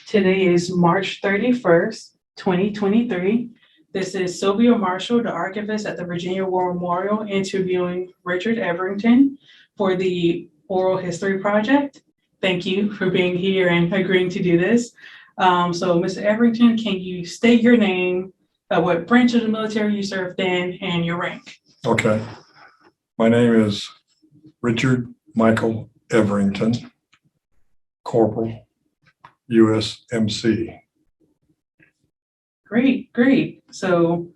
Today is March 31st, 2023. This is Sylvia Marshall, the archivist at the Virginia War Memorial, interviewing Richard Everington for the Oral History Project. Thank you for being here and agreeing to do this. So, Mr. Everington, can you state your name, what branch of the military you served in, and your rank? Okay. My name is Richard Michael Everington, Corporal, USMC. Great. So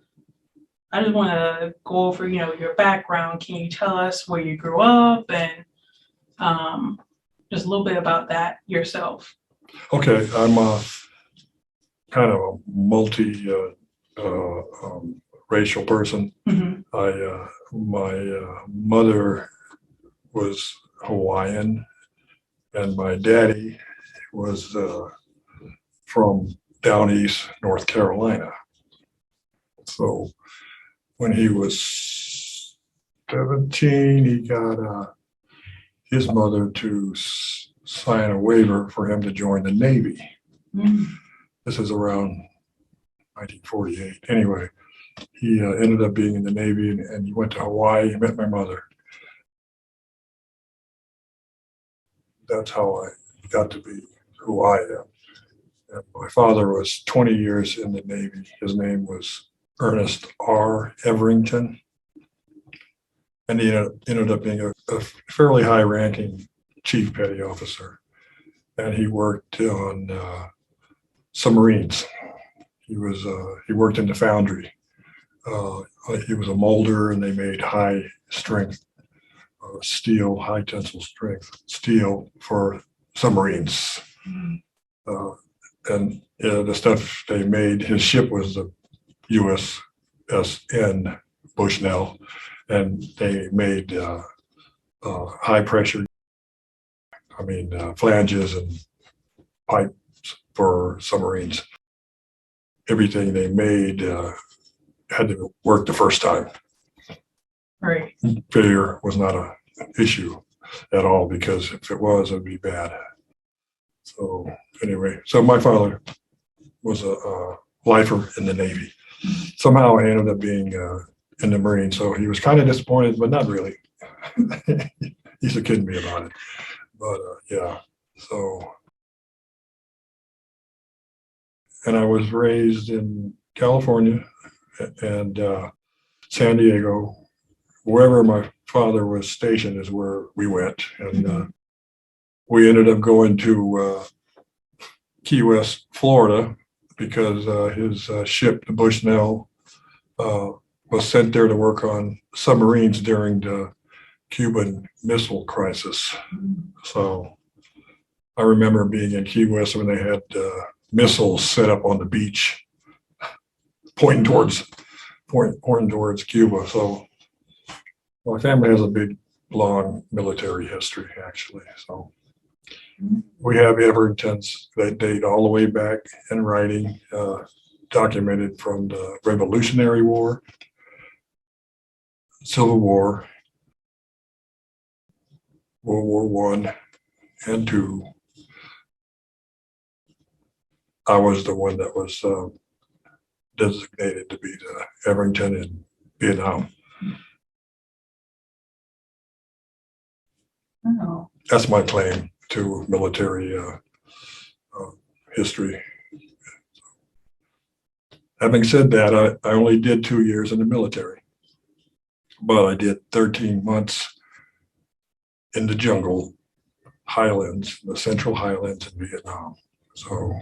I just want to go over, your background. Can you tell us where you grew up and just a little bit about that yourself? Okay, I'm a kind of a multi racial person. Mm-hmm. My mother was Hawaiian, and my daddy was from down east North Carolina. So when he was 17, he got his mother to sign a waiver for him to join the Navy. Mm-hmm. This is around 1948. Anyway, he ended up being in the Navy, and he went to Hawaii. He met my mother. That's how I got to be who I am. And my father was 20 years in the Navy. His name was Ernest R. Everington. And he ended up being a fairly high-ranking chief petty officer. And he worked on submarines. He worked in the foundry. He was a molder, and they made high-strength steel, high tensile strength steel for submarines. And the stuff they made, his ship was the USSN Bushnell, and they made high pressure, flanges and pipes for submarines. Everything they made had to work the first time. Right. Failure was not an issue at all, because if it was, it would be bad. So anyway, so my father was a lifer in the Navy. Somehow I ended up being in the Marines, so he was kind of disappointed, but not really. He's kidding me about it. But yeah, so. And I was raised in California and San Diego. Wherever my father was stationed is where we went. And we ended up going to Key West, Florida, because his ship, the Bushnell, was sent there to work on submarines during the Cuban Missile Crisis. So I remember being in Key West when they had missiles set up on the beach, pointing towards Cuba. So my family has a big, long military history, actually. So we have Everingtons that date all the way back in writing, documented from the Revolutionary War, Civil War, World War I and II. I was the one that was designated to be the Everington in Vietnam. Oh. That's my claim to military history. Having said that, I only did 2 years in the military, but I did 13 months in the jungle, highlands, the central highlands in Vietnam. So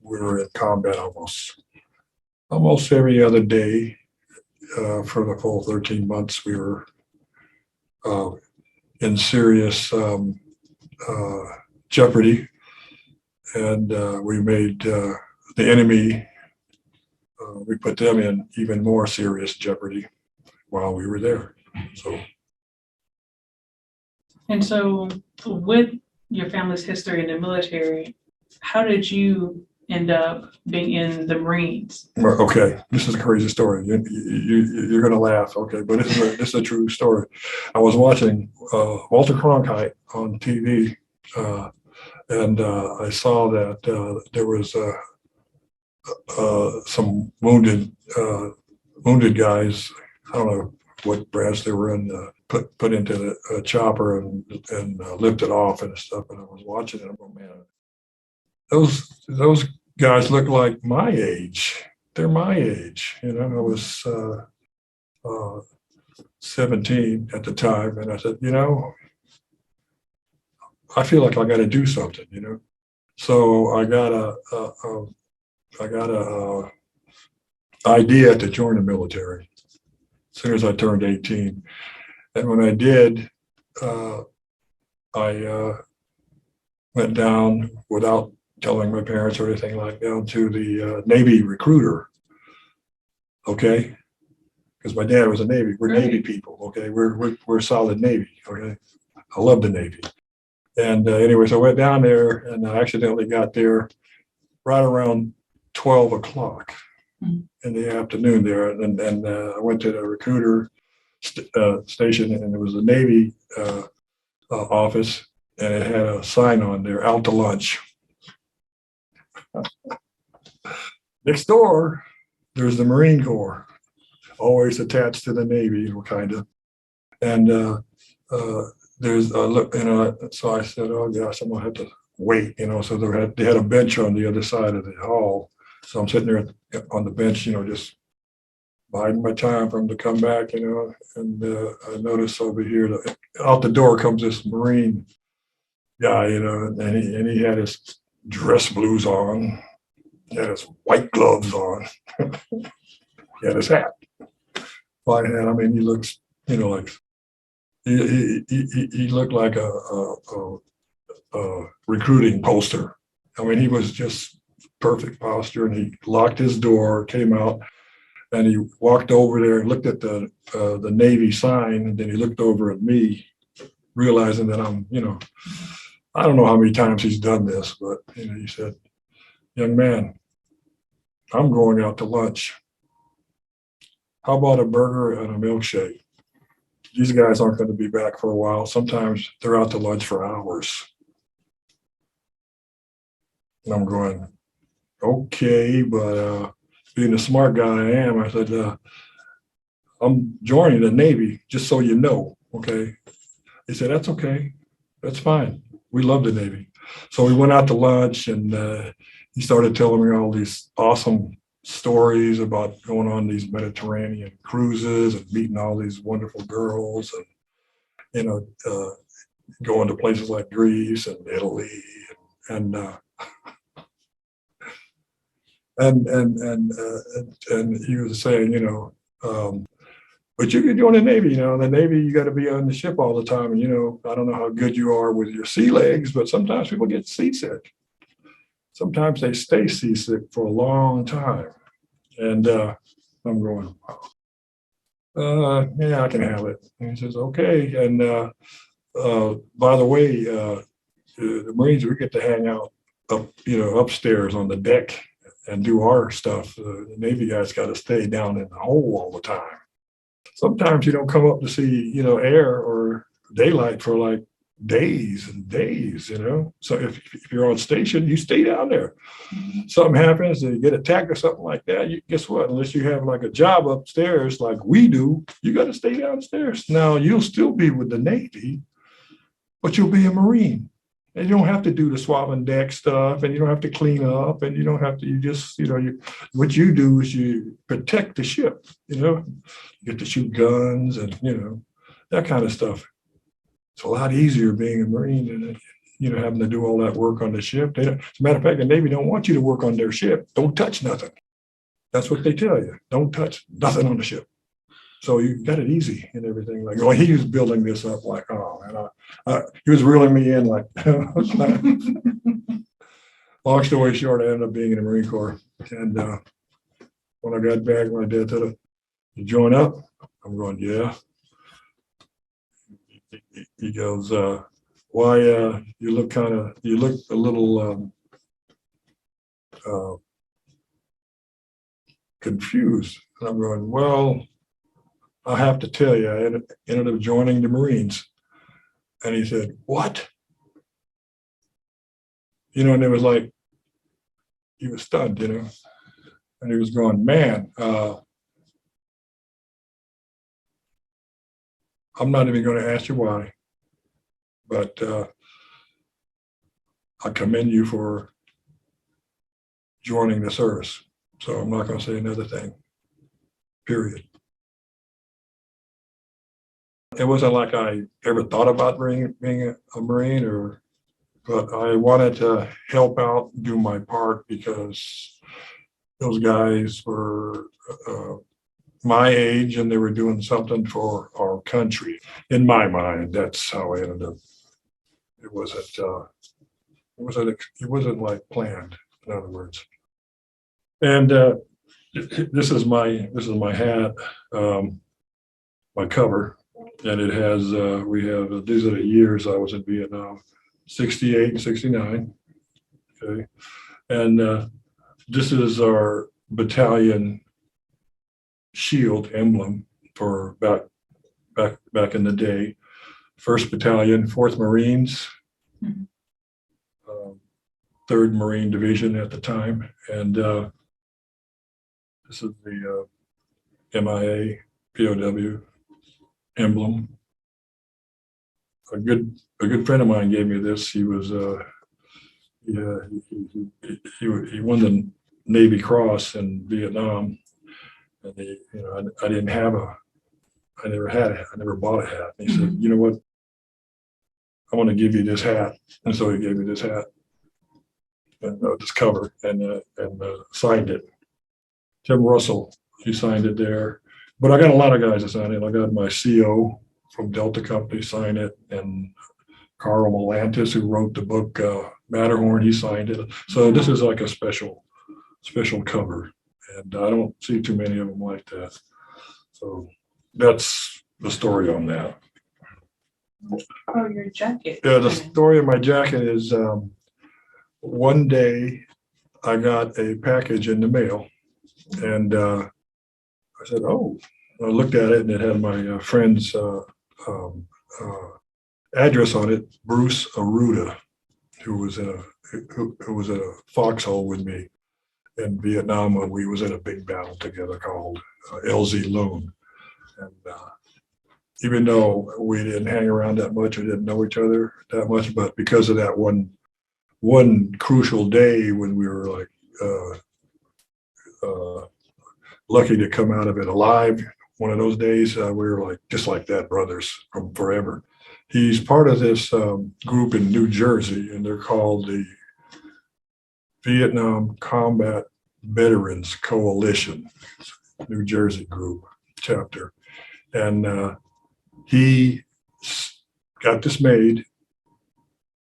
we were in combat almost every other day for the full 13 months. We were in serious jeopardy, and we made the enemy, we put them in even more serious jeopardy while we were there. So with your family's history in the military, how did you end up being in the Marines? Okay, this is a crazy story. You're going to laugh, okay, but this is a true story. I was watching Walter Cronkite on TV, and I saw that there was some wounded guys. I don't know what branch they were in. Put into the chopper and lifted off and stuff. And I was watching it. I'm going, man, those guys look like my age. They're my age. You know, I was 17 at the time, and I said, you know, I feel like I got to do something. You know, so I got a idea to join the military as soon as I turned 18. And when I did, I went down without telling my parents or anything like down to the Navy recruiter. Okay, because my dad was a Navy. We're Right. Navy people. Okay, we're solid Navy. Okay, I love the Navy. And anyway, so I went down there, and I accidentally got there right around 12 o'clock in the afternoon there, and I went to the recruiter station, and there was a Navy office, and it had a sign on there, out to lunch. Next door, there's the Marine Corps, always attached to the Navy, you know, kind of. And there's a look, you know, so I said, oh gosh, I'm gonna have to wait, you know. So they had a bench on the other side of the hall. So I'm sitting there on the bench, you know, just biding my time for him to come back, you know. And I noticed over here that out the door comes this Marine guy, you know, and he had his dress blues on, he had his white gloves on, he had his hat, fine hat. I mean, he looks, you know, like he looked like a recruiting poster. I mean, he was just perfect posture, and he locked his door, came out, and he walked over there and looked at the Navy sign, and then he looked over at me, realizing that I'm, you know, I don't know how many times he's done this, but you know, he said, "Young man, I'm going out to lunch. How about a burger and a milkshake? These guys aren't going to be back for a while. Sometimes they're out to lunch for hours." And I'm going, okay, but being the smart guy I am, I said, I'm joining the Navy, just so you know, okay? He said, that's okay. That's fine. We love the Navy. So we went out to lunch, and he started telling me all these awesome stories about going on these Mediterranean cruises and meeting all these wonderful girls, and, you know, going to places like Greece and Italy, and and he was saying, you know, but you can join the Navy. You know, in the Navy, you got to be on the ship all the time. And, you know, I don't know how good you are with your sea legs, but sometimes people get seasick. Sometimes they stay seasick for a long time. And I'm going, yeah, I can have it. And he says, okay. And by the way, the Marines, we get to hang out up, you know, upstairs on the deck and do our stuff. The Navy guys got to stay down in the hole all the time. Sometimes you don't come up to see, you know, air or daylight for like days and days, you know. So if you're on station, you stay down there. Something happens and you get attacked or something like that, guess what? Unless you have like a job upstairs like we do, you got to stay downstairs. Now, you'll still be with the Navy, but you'll be a Marine. And you don't have to do the swabbing deck stuff, and you don't have to clean up, and you don't have to, you just, you know, what you do is you protect the ship, you know, you get to shoot guns and, you know, that kind of stuff. It's a lot easier being a Marine than, you know, having to do all that work on the ship. As a matter of fact, the Navy don't want you to work on their ship. Don't touch nothing. That's what they tell you. Don't touch nothing on the ship. So you got it easy and everything. Like, oh, he was building this up like, oh, man, he was reeling me in like. Long story short, I ended up being in the Marine Corps. And when I got back, my dad said, "You join up?" I'm going, yeah. He goes, why, you look a little confused. And I'm going, well, I have to tell you, I ended up joining the Marines. And he said, what? and it was like, he was stunned, and he was going, man, I'm not even going to ask you why, but I commend you for joining the service. So I'm not going to say another thing, period. It wasn't like I ever thought about being a Marine, but I wanted to help out, do my part, because those guys were my age and they were doing something for our country. In my mind, that's how I ended up. It wasn't like planned, in other words. And this is my hat, my cover, and it has these are the years I was in Vietnam, 68 and 69. Okay, and this is our battalion shield emblem for back in the day. 1st Battalion, 4th Marines, 3rd Marine Division at the time, and this is the MIA POW emblem. A good friend of mine gave me this. He was he won the Navy Cross in Vietnam, and I didn't have I never had it. I never bought a hat. And he said, you know what? I want to give you this hat, and so he gave me this hat and this cover, and signed it. Tim Russell, he signed it there. But I got a lot of guys that signed it. I got my CO from Delta Company sign it, and Carl Melantis, who wrote the book Matterhorn, he signed it. So this is like a special cover, and I don't see too many of them like that. So that's the story on that. Oh, your jacket. Yeah, the story of my jacket is one day I got a package in the mail, and I said, oh, I looked at it, and it had my friend's address on it, Bruce Aruda, who was in a foxhole with me in Vietnam when we was in a big battle together called LZ Loon. And even though we didn't hang around that much, we didn't know each other that much, but because of that one crucial day when we were like lucky to come out of it alive, one of those days, we were like just like that, brothers from forever. He's part of this group in New Jersey, and they're called the Vietnam Combat Veterans Coalition, New Jersey group chapter. And he got this made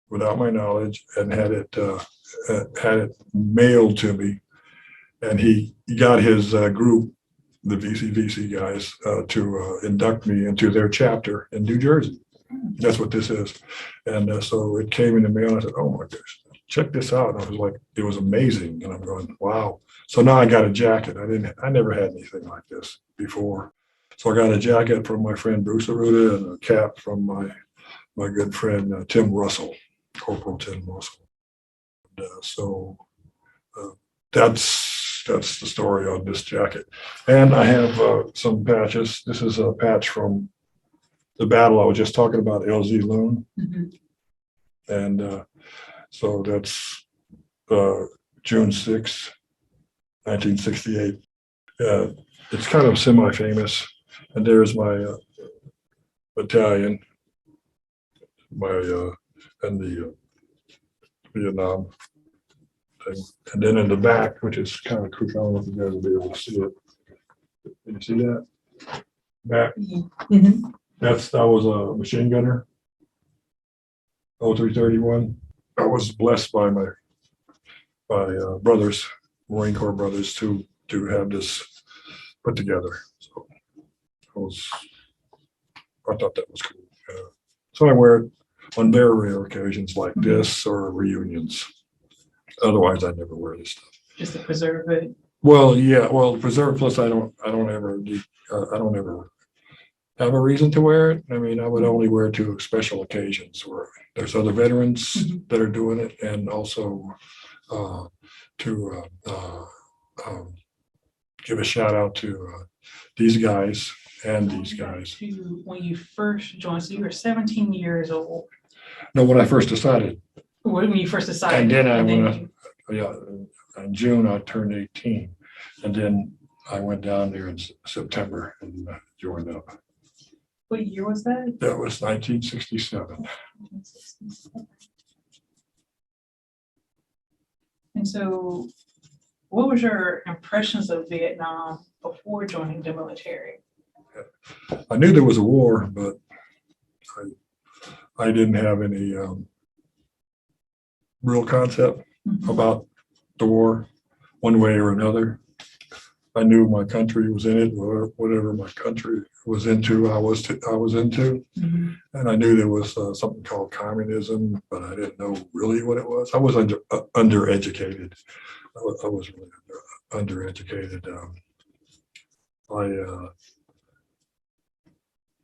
without my knowledge and had it mailed to me. And he got his group, the VCVC guys, to induct me into their chapter in New Jersey. That's what this is. And so it came in the mail, and I said, oh my gosh, check this out. And I was like, it was amazing. And I'm going, wow. So now I got a jacket. I never had anything like this before. So I got a jacket from my friend Bruce Aruda and a cap from my good friend Tim Russell, Corporal Tim Russell. And, so that's the story on this jacket. And I have some patches. This is a patch from the battle I was just talking about, LZ Loon. And so that's June 6, 1968. It's kind of semi-famous. And there's my battalion, and the Vietnam thing. And then in the back, which is kind of crucial, I don't know if you guys will be able to see it. Can you see that? Back. I was a machine gunner, 0331. I was blessed by my brothers, Marine Corps brothers, to have this put together. So I thought that was cool. So I wear it on very rare occasions like this or reunions. Otherwise, I never wear this stuff. Just to preserve it. Well, yeah. Well, preserve, plus I don't ever have a reason to wear it. I mean, I would only wear it to special occasions where there's other veterans that are doing it, and also to give a shout out to these guys and these guys. When you first joined, so you were 17 years old. No, when I first decided. When you first decided. And then in June, I turned 18. And then I went down there in September and joined up. What year was that? That was 1967. 1967. And so, what was your impressions of Vietnam before joining the military? I knew there was a war, but I didn't have any real concept about the war one way or another. I knew my country was in it, or whatever my country was into, I was into. And I knew there was something called communism, but I didn't know really what it was. I was undereducated. I was really undereducated. I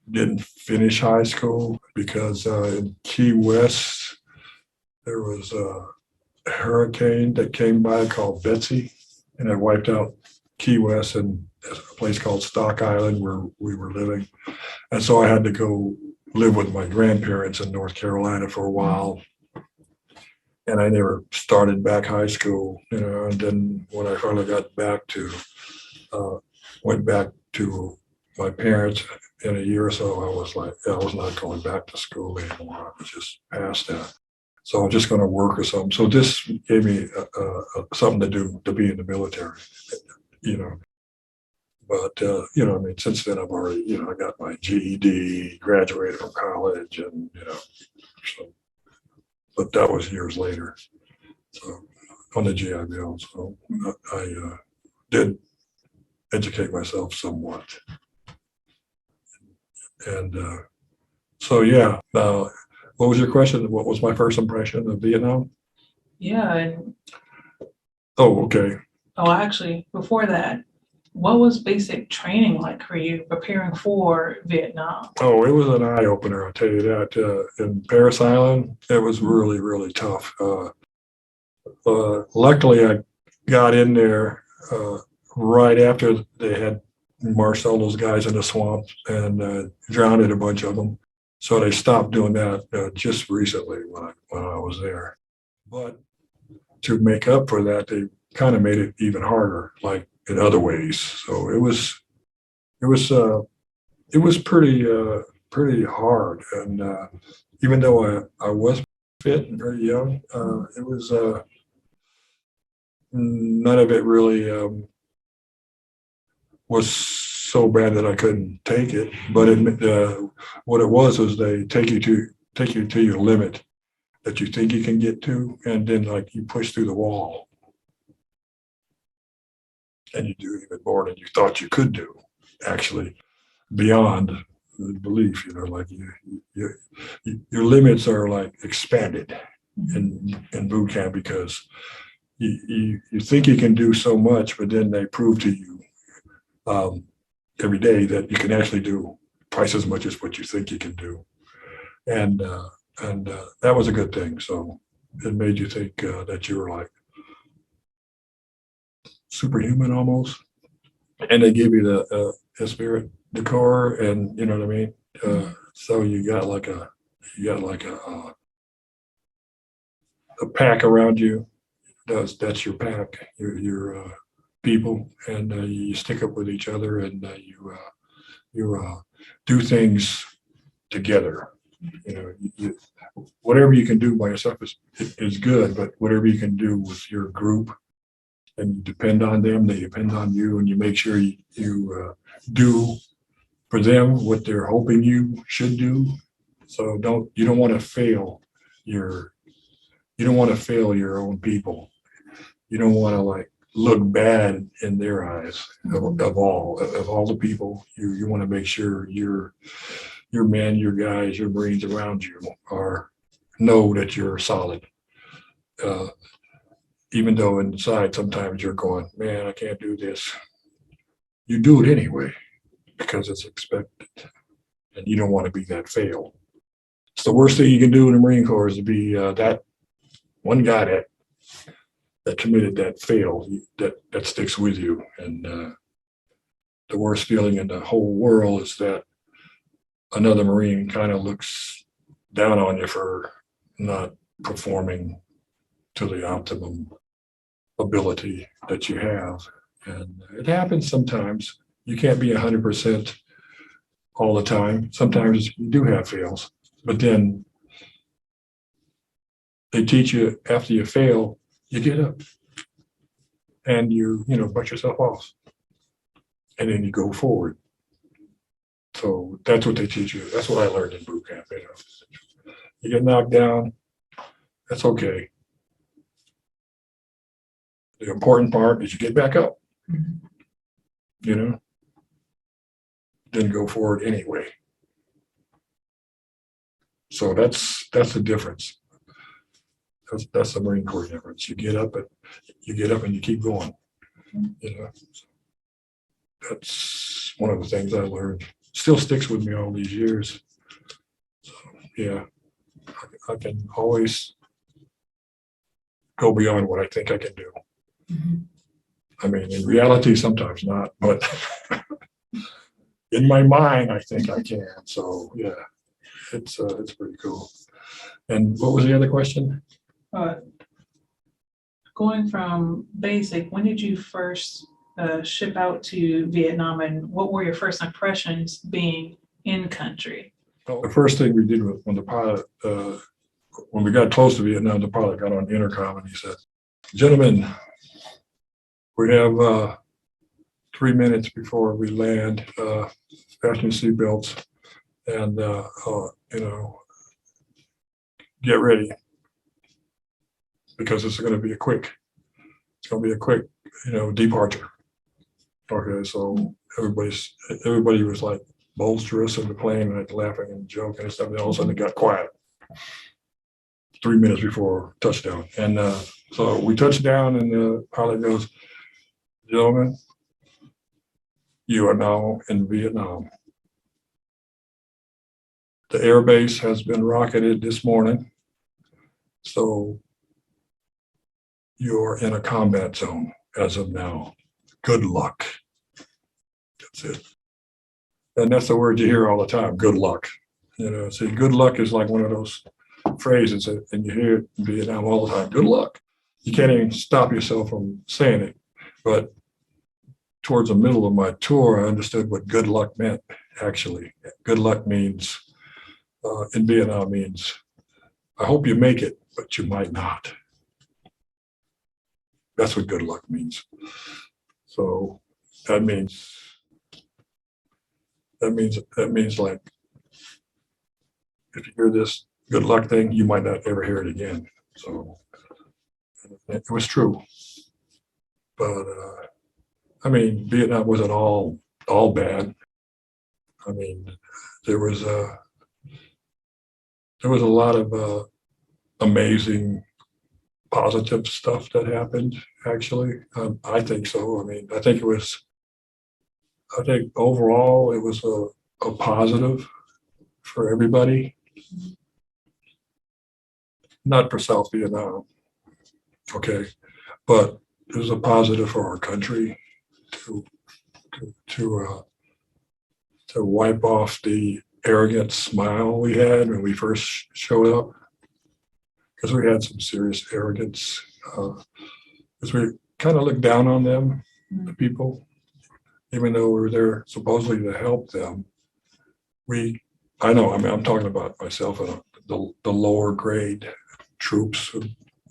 didn't finish high school because in Key West, there was a hurricane that came by called Betsy, and it wiped out Key West and a place called Stock Island where we were living. And so I had to go live with my grandparents in North Carolina for a while. And I never started back high school, and then when I finally got back went back to my parents in a year or so, I was like, I was not going back to school anymore. I was just past that. So I was just going to work or something. So this gave me something to do, to be in the military, But, I mean, since then I've already, I got my GED, graduated from college, and, so, but that was years later. So on the GI Bill. So I did educate myself somewhat. And so, yeah. What was your question? What was my first impression of Vietnam? Yeah. Oh, okay. Oh, actually, before that, what was basic training like for you preparing for Vietnam? Oh, it was an eye opener, I'll tell you that. In Paris Island, it was really, really tough. Luckily, I got in there right after they had marched all those guys in the swamp and drowned a bunch of them. So they stopped doing that just recently when I was there. But to make up for that, they kind of made it even harder, like in other ways. So it was pretty hard. And even though I was fit and very young, it was none of it really was so bad that I couldn't take it. But what it was they take you to your limit that you think you can get to, and then like you push through the wall, and you do even more than you thought you could do, actually, beyond belief. Like your limits are like expanded in boot camp because you think you can do so much, but then they prove to you every day that you can actually do twice as much as what you think you can do, and that was a good thing. So it made you think that you were like superhuman almost, and they give you the spirit, the core, and you know what I mean. So you got like a pack around you. That's your pack, your people, and you stick up with each other, and you do things together. Whatever you can do by yourself is good, but whatever you can do with your group, and you depend on them, they depend on you, and you make sure you do for them what they're hoping you should do. So you don't want to fail your own people. You don't want to like look bad in their eyes of all the people. You want to make sure your men, your guys, your Marines around you know that you're solid. Even though inside sometimes you're going, man, I can't do this. You do it anyway because it's expected. and you don't want to be that fail. It's the worst thing you can do in the Marine Corps is to be that one guy that committed that fail that sticks with you. And the worst feeling in the whole world is that another Marine kind of looks down on you for not performing to the optimum ability that you have. And it happens sometimes. You can't be 100% all the time. Sometimes you do have fails, but then they teach you after you fail, you get up and you brush yourself off and then you go forward. So that's what they teach you. That's what I learned in boot camp. You get knocked down, that's okay. The important part is you get back up, then go forward anyway. So that's the difference. That's the Marine Corps difference. You get up and you keep going. That's one of the things I learned. Still sticks with me all these years. So yeah, I can always go beyond what I think I can do. I mean, in reality, sometimes not, but in my mind, I think I can. So yeah, it's pretty cool. And what was the other question? Going from basic, when did you first ship out to Vietnam, and what were your first impressions being in country? Well, the first thing we did was when the pilot, when we got close to Vietnam, the pilot got on the intercom and he said, "Gentlemen, we have 3 minutes before we land. Fasten your seatbelts and get ready because it's going to be a quick departure." Okay, so everybody was like boisterous in the plane and like laughing and joking and stuff. And all of a sudden it got quiet 3 minutes before touchdown. And so we touched down and the pilot goes, "Gentlemen, you are now in Vietnam. The air base has been rocketed this morning. So you're in a combat zone as of now. Good luck." That's it. And that's the word you hear all the time, good luck. See, good luck is like one of those phrases and you hear it in Vietnam all the time, good luck. You can't even stop yourself from saying it. But towards the middle of my tour, I understood what good luck meant, actually. Good luck means, in Vietnam means, I hope you make it, but you might not. That's what good luck means. So that means like, if you hear this good luck thing, you might not ever hear it again. So it was true. But Vietnam wasn't all bad. I mean, there was a lot of amazing positive stuff that happened, actually. I think so. I think overall it was a positive for everybody. Not for South Vietnam, okay, but it was a positive for our country to wipe off the arrogant smile we had when we first showed up, because we had some serious arrogance, because we kind of looked down on them, the people, even though we were there supposedly to help them. I'm talking about myself and the lower grade troops.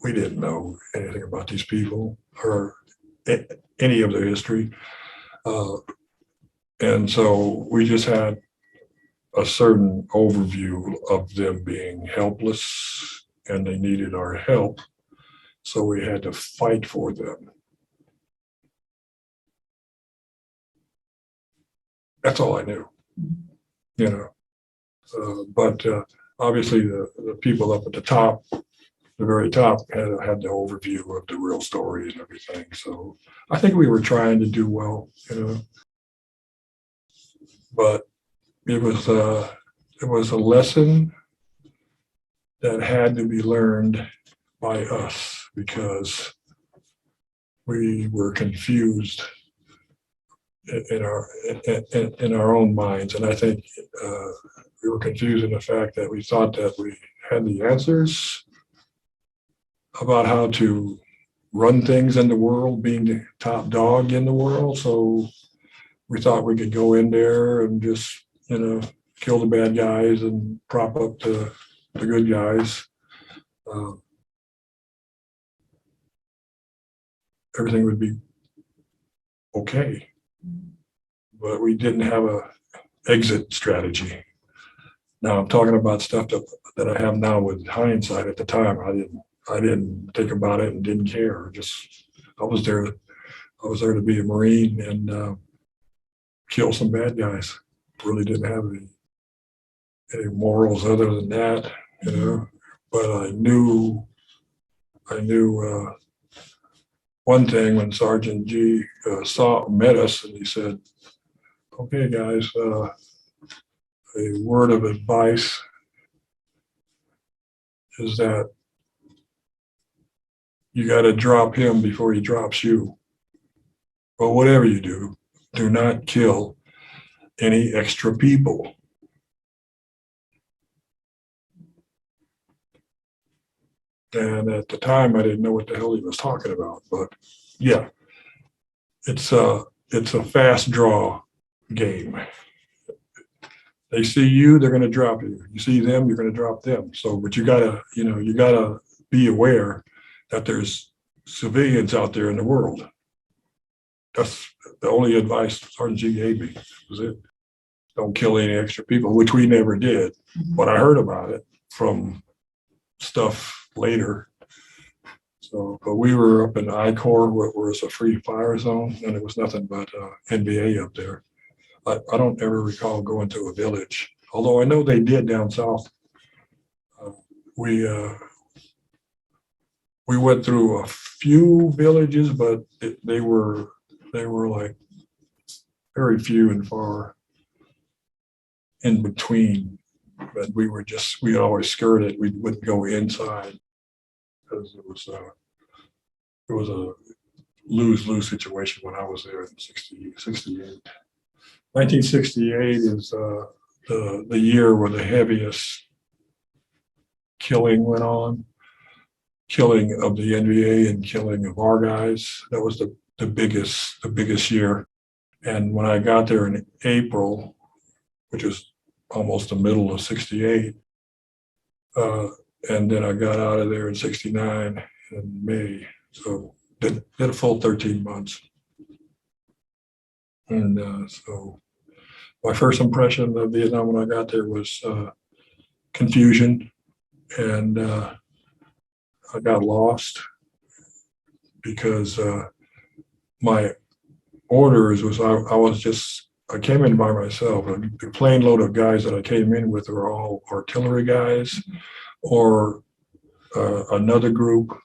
We didn't know anything about these people or any of their history. And so we just had a certain overview of them being helpless and they needed our help. So we had to fight for them. That's all I knew, but obviously the people up at the top, the very top, had the overview of the real story and everything. So I think we were trying to do well, but it was a lesson that had to be learned by us because we were confused in our own minds. And I think we were confused in the fact that we thought that we had the answers about how to run things in the world, being the top dog in the world. So we thought we could go in there and just, kill the bad guys and prop up the good guys. Everything would be okay. But we didn't have a exit strategy. Now I'm talking about stuff that I have now with hindsight. At the time, I didn't think about it and didn't care. Just I was there to be a Marine and kill some bad guys. Really didn't have any morals other than that, But I knew one thing when Sergeant G met us, and he said, "Okay, guys, a word of advice is that you got to drop him before he drops you. But whatever you do not kill any extra people." And at the time, I didn't know what the hell he was talking about. But yeah, it's a fast draw game. They see you, they're going to drop you. You see them, you're going to drop them. So, but you gotta be aware that there's civilians out there in the world. That's the only advice Sergeant G gave me. Was it? Don't kill any extra people, which we never did. Mhm. But I heard about it from stuff later. So, but we were up in I-Corps, where it was a free fire zone, and it was nothing but NBA up there. I don't ever recall going to a village, although I know they did down south. We went through a few villages, but they were like very few and far in between. But we always skirted. We wouldn't go inside because it was a lose-lose situation when I was there in 68. 1968 is the year where the heaviest killing went on, killing of the NBA and killing of our guys. That was the biggest year. And when I got there in April, which was almost the middle of 68, and then I got out of there in 69 in May. So did a full 13 months. And so my first impression of Vietnam when I got there was confusion, and I got lost because my orders was I came in by myself. The plane load of guys that I came in with were all artillery guys or another group,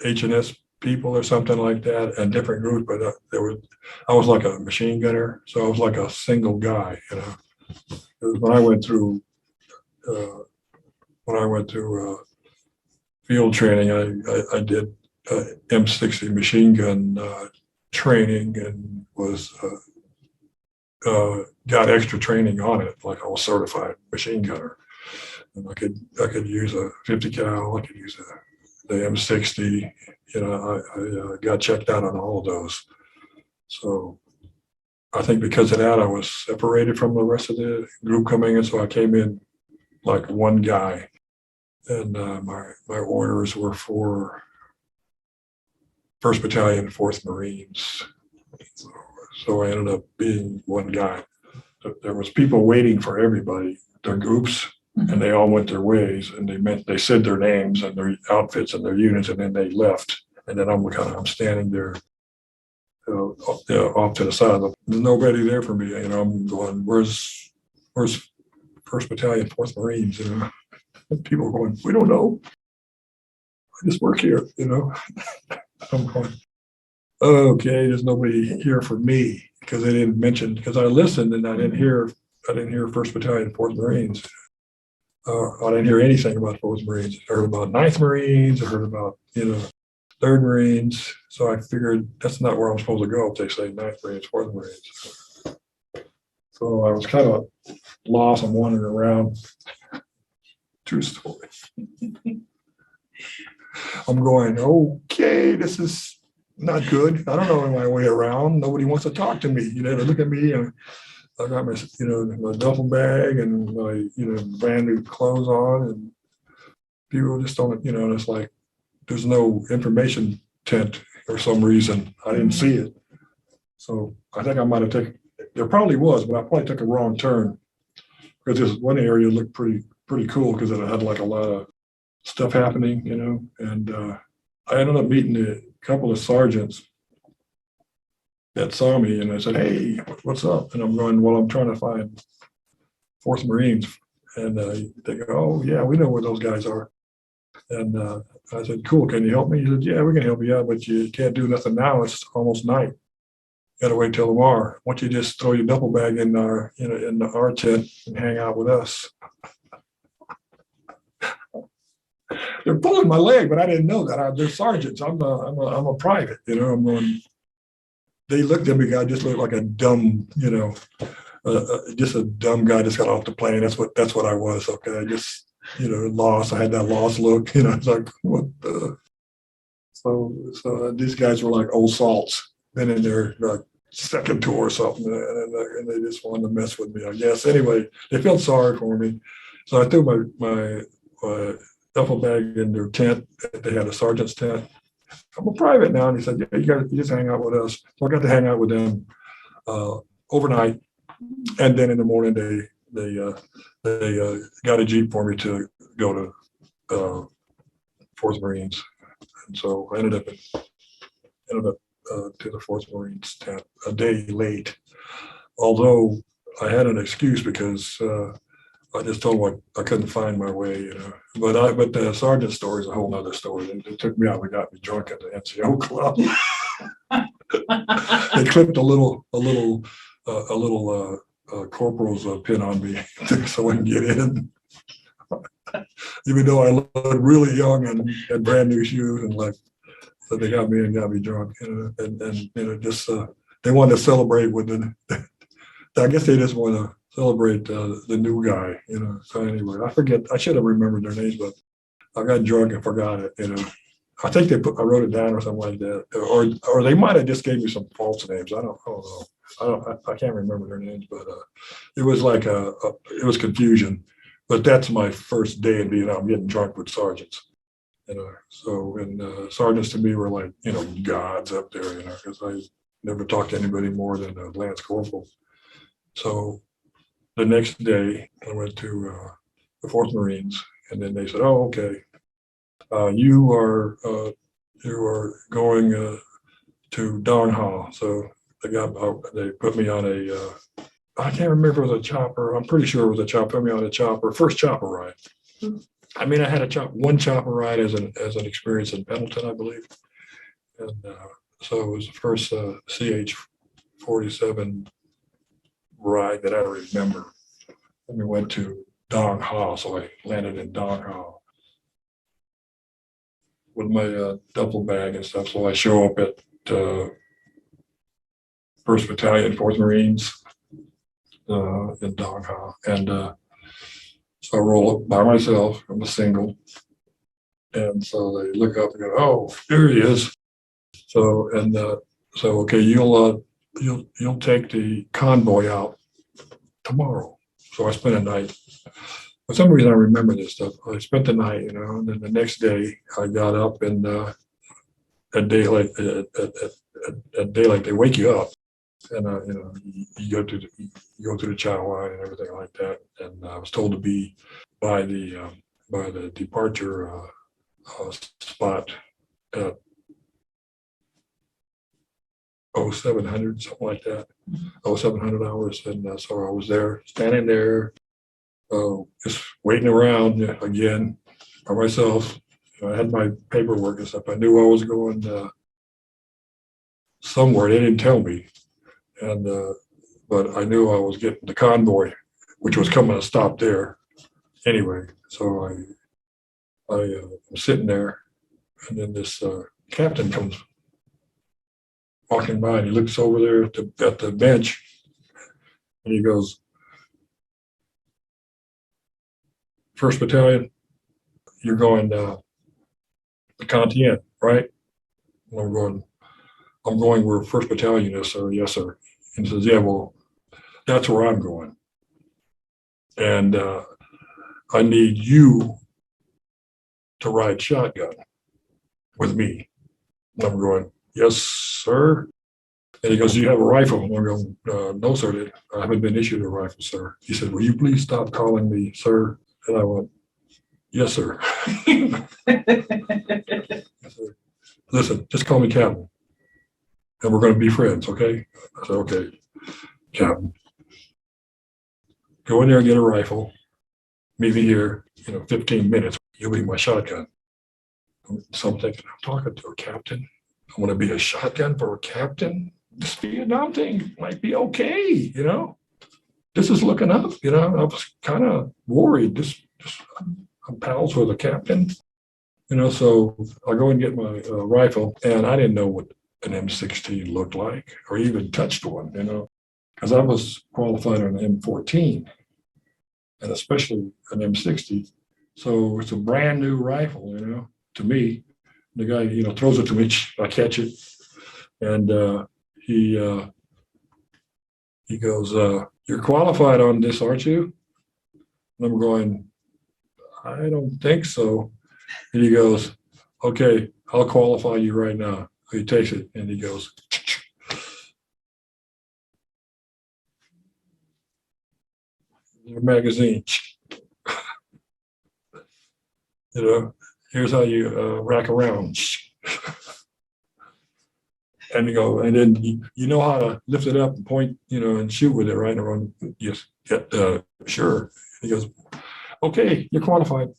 H&S people or something like that, and different groups. But I was like a machine gunner, so I was like a single guy. When I went through field training, I did M60 machine gun training and was got extra training on it, like I was certified machine gunner, and I could use a 50 cal, I could use the M60. I got checked out on all of those. So I think because of that, I was separated from the rest of the group coming in. So I came in like one guy, and my orders were for 1st Battalion, 4th Marines. So I ended up being one guy. There was people waiting for everybody, their groups, and they all went their ways, and they said their names and their outfits and their units, and then they left. And then I'm standing there off to the side. There's nobody there for me. I'm going, where's 1st Battalion, 4th Marines? And people are going, we don't know. I just work here. I'm going, okay, there's nobody here for me. because they didn't mention, because I listened and I didn't hear 1st Battalion, 4th Marines. I didn't hear anything about 4th Marines. I heard about 9th Marines. I heard about, 3rd Marines. So I figured that's not where I'm supposed to go if they say 9th Marines, 4th Marines. So I was kind of lost and wandering around. True story. I'm going, okay, this is not good. I don't know my way around. Nobody wants to talk to me. They look at me and I got my, my duffel bag and my, brand new clothes on, and people just don't, it's like there's no information tent for some reason. I didn't see it. So I think I might have taken, there probably was, but I probably took a wrong turn because this one area looked pretty cool because it had like a lot of stuff happening, and I ended up meeting a couple of sergeants that saw me, and I said, "Hey, what's up?" And I'm going, "Well, I'm trying to find 4th Marines." And they go, "Oh, yeah, we know where those guys are." And I said, "Cool, can you help me?" He said, "Yeah, we can help you out, but you can't do nothing now. It's almost night. You gotta wait till tomorrow. Why don't you just throw your duffel bag in our, in our tent and hang out with us?" They're pulling my leg, but I didn't know that. They're sergeants. I'm a private, I'm going. They looked at me. I just looked like a dumb, just a dumb guy just got off the plane. That's what I was. Okay, I just, lost. I had that lost look. It's like what the. So these guys were like old salts, been in their second tour or something, and they just wanted to mess with me, I guess. Anyway, they felt sorry for me, so I threw my duffel bag in their tent. They had a sergeant's tent. I'm a private now, and he said, "Yeah, you just hang out with us." So I got to hang out with them overnight, and then in the morning they got a Jeep for me to go to 4th Marines, and so I ended up to the 4th Marines tent a day late. Although I had an excuse because I just told them I couldn't find my way, But the sergeant story is a whole nother story. They took me out. They got me drunk at the NCO club. They clipped a little corporal's pin on me so I can get in. Even though I looked really young and had brand new shoes, and so they got me and got me drunk, and just they wanted to celebrate with I guess they just want to celebrate the new guy, So anyway, I should have remembered their names, but I got drunk and forgot it, I think I wrote it down or something like that, or they might have just gave me some false names. I don't know. I can't remember their names, but it was like it was confusion. But that's my first day in Vietnam, getting drunk with sergeants, So and sergeants to me were like gods up there, because I never talked to anybody more than a lance corporal. So the next day, I went to the 4th Marines, and then they said, "Oh, okay, you are going to Dong Ha." So they put me on I can't remember if it was a chopper. I'm pretty sure it was a chopper. Put me on a chopper, first chopper ride. I mean, I had one chopper ride as an experience in Pendleton, I believe, and so it was the first CH-47 ride that I remember. And we went to Dong Ha, so I landed in Dong Ha with my duffel bag and stuff. So I show up at 1st Battalion, 4th Marines in Dong Ha, and so I roll up by myself. I'm a single, and so they look up and go, "Oh, there he is." So okay, you'll take the convoy out tomorrow. So I spent a night. For some reason, I remember this stuff. I spent the night, and then the next day I got up, and at daylight, they wake you up, and you go to the chow line and everything like that. And I was told to be by the departure spot at 0700, something like that, 0700 hours. And so I was there, standing there, just waiting around again by myself. I had my paperwork and stuff. I knew I was going somewhere. They didn't tell me. And, but I knew I was getting the convoy, which was coming to stop there anyway. So I'm sitting there, and then this captain comes walking by, and he looks over there at the bench, and he goes, "First Battalion, you're going the Contienne, right?" And I'm going where First Battalion is, sir. Yes, sir. And he says, "Yeah, well, that's where I'm going. And I need you to ride shotgun with me." And I'm going, "Yes, sir." And he goes, "Do you have a rifle?" And I'm going, "No, sir. I haven't been issued a rifle, sir." He said, "Will you please stop calling me sir?" And I went, "Yes, sir." I said, "Listen, just call me Captain, and we're going to be friends, okay?" I said, "Okay, Captain. Go in there and get a rifle. Meet me here, 15 minutes. You'll be my shotgun." So I'm thinking, I'm talking to a captain. I want to be a shotgun for a captain. This Vietnam thing might be okay, This is looking up, I was kind of worried. I'm pals with a captain, so I go and get my rifle, and I didn't know what an M16 looked like or even touched one, because I was qualified on an M14 and especially an M60. So it's a brand new rifle, to me. The guy, throws it to me, I catch it, and he goes, "You're qualified on this, aren't you?" And I'm going, "I don't think so." And he goes, "Okay, I'll qualify you right now." He takes it and he goes, "Your magazine, here's how you rack around." And and then you know how to lift it up and point, and shoot with it, right? Around, yes, yeah, sure. He goes, "Okay, you're qualified.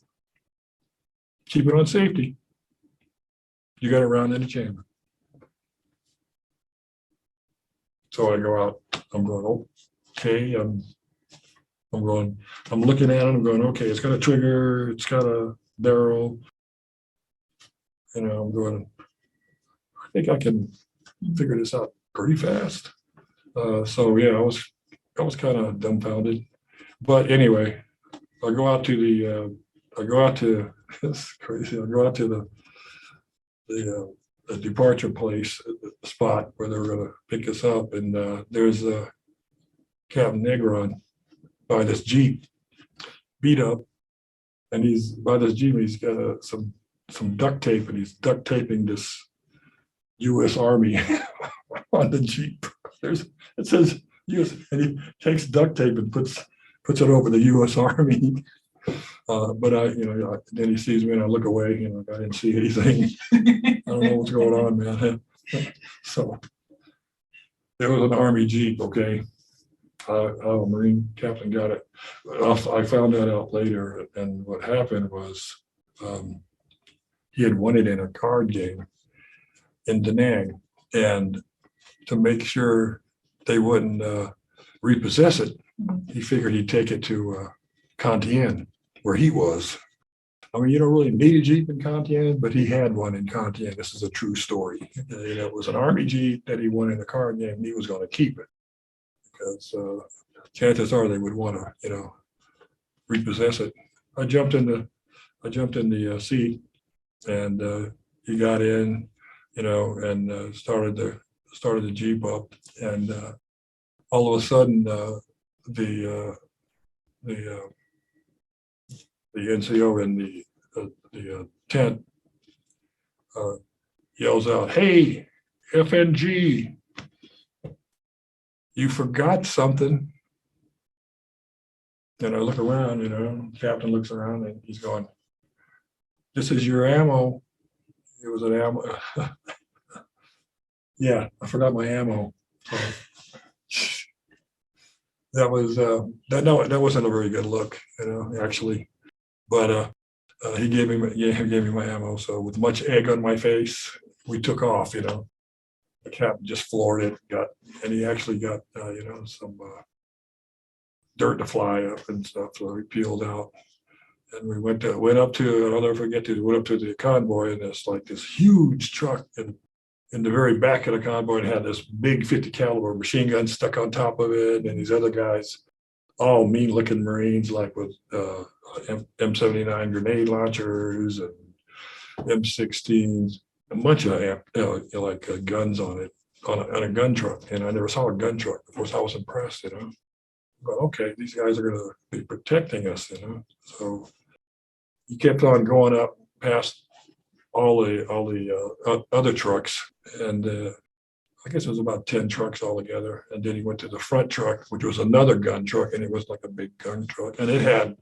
Keep it on safety. You got it around in the chamber." So I go out. I'm going, okay. I'm looking at it. I'm going, okay. It's got a trigger. It's got a barrel. I'm going, I think I can figure this out pretty fast. So yeah, I was kind of dumbfounded. But anyway, I go out to it's crazy. I go out to the departure place, the spot where they were going to pick us up, and there's Captain Negron by this Jeep, beat up, and he's by this Jeep. And he's got some duct tape, and he's duct taping this U.S. Army on the Jeep. It says U.S. and he takes duct tape and puts it over the U.S. Army. But then he sees me and I look away, I didn't see anything. I don't know what's going on, man. So there was an Army Jeep, okay. How a Marine captain got it. I found that out later, and what happened was he had won it in a card game in Da Nang, and to make sure they wouldn't repossess it, he figured he'd take it to Contienne, where he was. I mean, you don't really need a Jeep in Contienne, but he had one in Contienne. This is a true story. It was an Army Jeep that he won in the card game, and he was going to keep it because chances are they would want to, repossess it. I jumped in the seat, and he got in, and started the Jeep up, and all of a sudden the NCO in the tent yells out, "Hey, FNG, you forgot something." And I look around, Captain looks around and he's going, "This is your ammo." It was an ammo. Yeah, I forgot my ammo. That was that wasn't a very good look, actually. But he gave me my ammo. So with much egg on my face, we took off, the captain just floored it, and he actually got, some dirt to fly up and stuff. So he peeled out. And we went up to, I'll never forget to, went up to the convoy, and it's like this huge truck, and in the very back of the convoy, it had this big 50 caliber machine gun stuck on top of it, and these other guys, all mean looking Marines, like with M79 grenade launchers and M16s, a bunch of guns on it, on a gun truck. And I never saw a gun truck before, so I was impressed, But okay, these guys are going to be protecting us, So he kept on going up past all the other trucks, and I guess it was about 10 trucks altogether. And then he went to the front truck, which was another gun truck, and it was like a big gun truck, and it had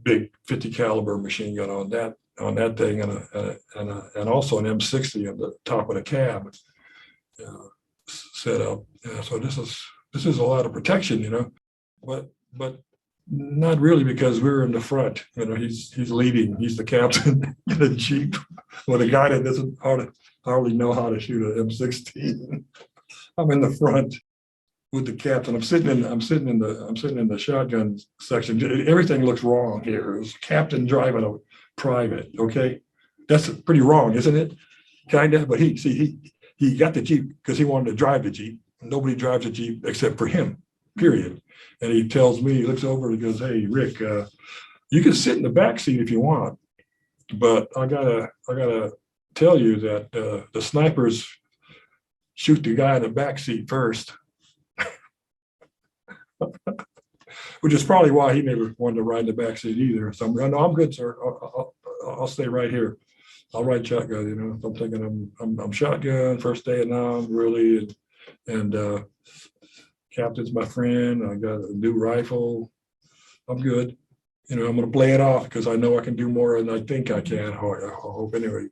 big 50 caliber machine gun on that thing, and also an M60 on the top of the cab set up. So this is a lot of protection, but not really, because we're in the front. He's leading. He's the captain in a Jeep with a guy that doesn't hardly know how to shoot an M16. I'm in the front with the captain. I'm sitting in the shotgun section. Everything looks wrong here. It was captain driving a private. Okay, that's pretty wrong, isn't it? Kinda. But he got the Jeep because he wanted to drive the Jeep. Nobody drives a Jeep except for him. Period. And he tells me, he looks over and he goes, "Hey, Rick, you can sit in the back seat if you want, but I gotta tell you that the snipers shoot the guy in the back seat first," which is probably why he never wanted to ride in the back seat either. So no, I'm good, sir. I'll stay right here. I'll ride shotgun. I'm thinking I'm shotgun first day, and now I'm really and captain's my friend. I got a new rifle. I'm good. I'm going to play it off because I know I can do more than I think I can. I hope anyway.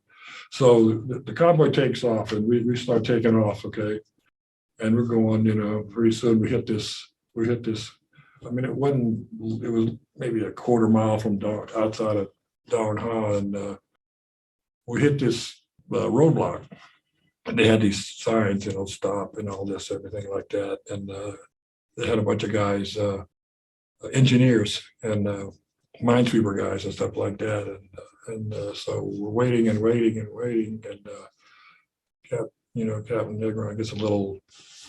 So the convoy takes off, and we start taking off. Okay, and we're going. Pretty soon we hit this. I mean, it was maybe a quarter mile from outside of Darn Ha, and we hit this roadblock. And they had these signs, stop and all this, everything like that. And they had a bunch of guys, engineers and minesweeper guys and stuff like that. And so we're waiting and waiting and waiting. And Captain Negron gets a little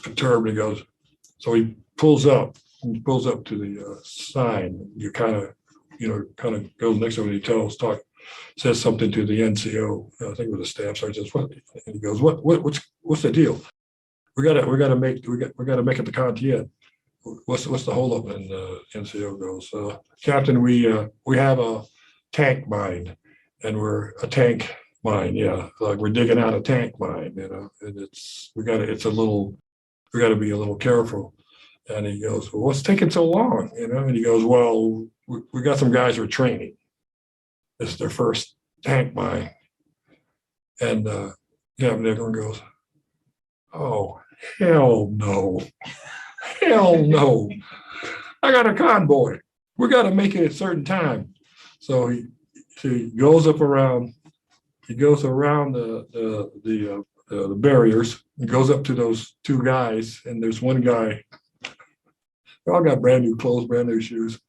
perturbed. He goes, so he pulls up to the sign. You kind of goes next to it. He says something to the NCO. I think it was a staff sergeant. And he goes, what's the deal? We gotta make it to Contiet. What's the holdup? And NCO goes, Captain, we have a tank mine, and we're a tank mine. Yeah, like we're digging out a tank mine. And we got to be a little careful. And he goes, well, what's taking so long? And he goes, well, we got some guys who are training. It's their first tank mine. And Captain Negron goes, oh, hell no. Hell no. I got a convoy. We got to make it at a certain time. So he goes around the barriers, and goes up to those two guys, and there's one guy. They all got brand new clothes, brand new shoes.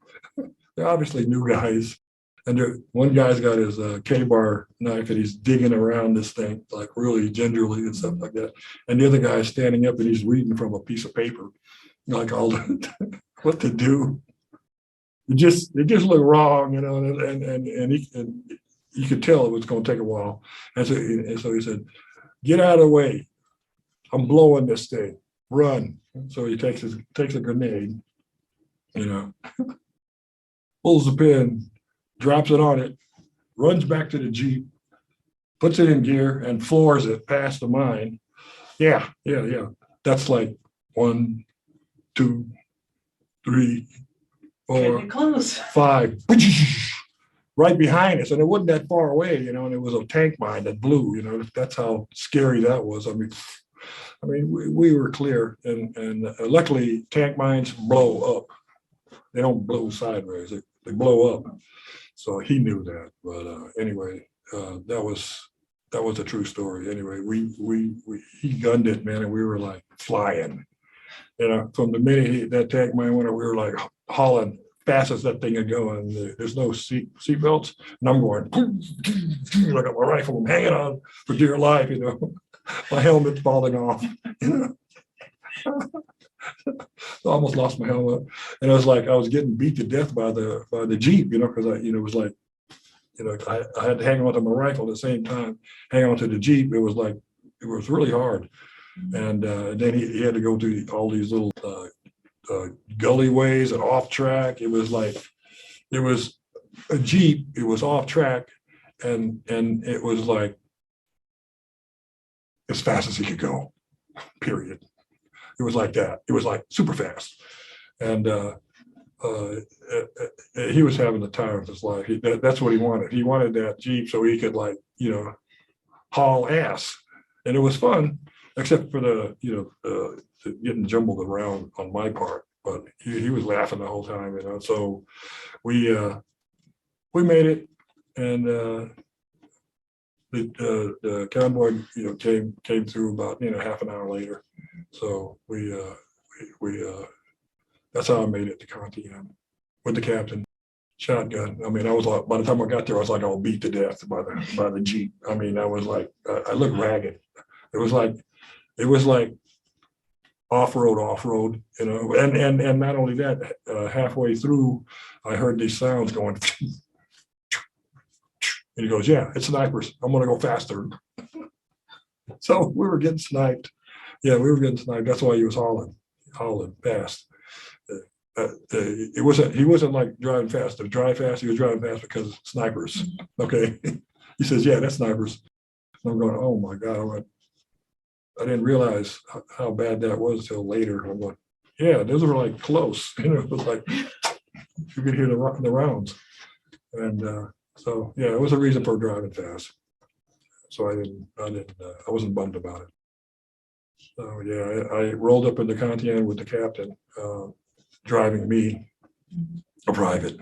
They're obviously new guys. And one guy's got his K-bar knife, and he's digging around this thing, like really gingerly and stuff like that. And the other guy is standing up, and he's reading from a piece of paper, like all what to do. It just looked wrong, and you could tell it was going to take a while. And so he said, "Get out of the way. I'm blowing this thing. Run." So he takes a grenade, pulls the pin, drops it on it, runs back to the Jeep, puts it in gear, and floors it past the mine. Yeah. That's like 1, 2, 3, 4, close. 5. Right behind us, and it wasn't that far away, and it was a tank mine that blew. That's how scary that was. I mean, we were clear, and luckily tank mines blow up. They don't blow sideways; they blow up. So he knew that. But anyway, that was that was a true story. Anyway, he gunned it, man, and we were like flying. You know, from the minute that tank man went, we were like hauling fast as that thing would go, and there's no seat belts, and I'm going like a rifle, I'm hanging on for dear life. You know, my helmet's falling off. You know, I almost lost my helmet, and it was like I was getting beat to death by the Jeep. You know, because it was like, I had to hang on to my rifle at the same time, hang on to the Jeep. It was really hard. And then he had to go through all these little gully ways and off track. It was a Jeep. It was off track, and it was like as fast as he could go. Period. It was like that. It was like super fast, and he was having the time of his life. That's what he wanted. He wanted that Jeep so he could haul ass, and it was fun. Except for the getting jumbled around on my part, but he was laughing the whole time, you know. So we made it, and the convoy, came through about half an hour later. So we that's how I made it to Contian with the captain. Shotgun. I mean, I was like, by the time I got there, I was like all beat to death by the Jeep. I mean, I was like, I looked ragged. It was like off-road, and not only that, halfway through, I heard these sounds going, and he goes, yeah, it's snipers. I'm going to go faster. So we were getting sniped. Yeah, we were getting sniped. That's why he was hauling fast. He wasn't like driving fast. To drive fast, he was driving fast because of snipers. Okay. He says, yeah, that's snipers. And I'm going, oh my God. I didn't realize how bad that was until later. I'm like, yeah, those were like close. It was like you could hear the rounds, and so yeah, it was a reason for driving fast. So I wasn't bummed about it. So yeah, I rolled up in the Contian with the captain driving me, a private.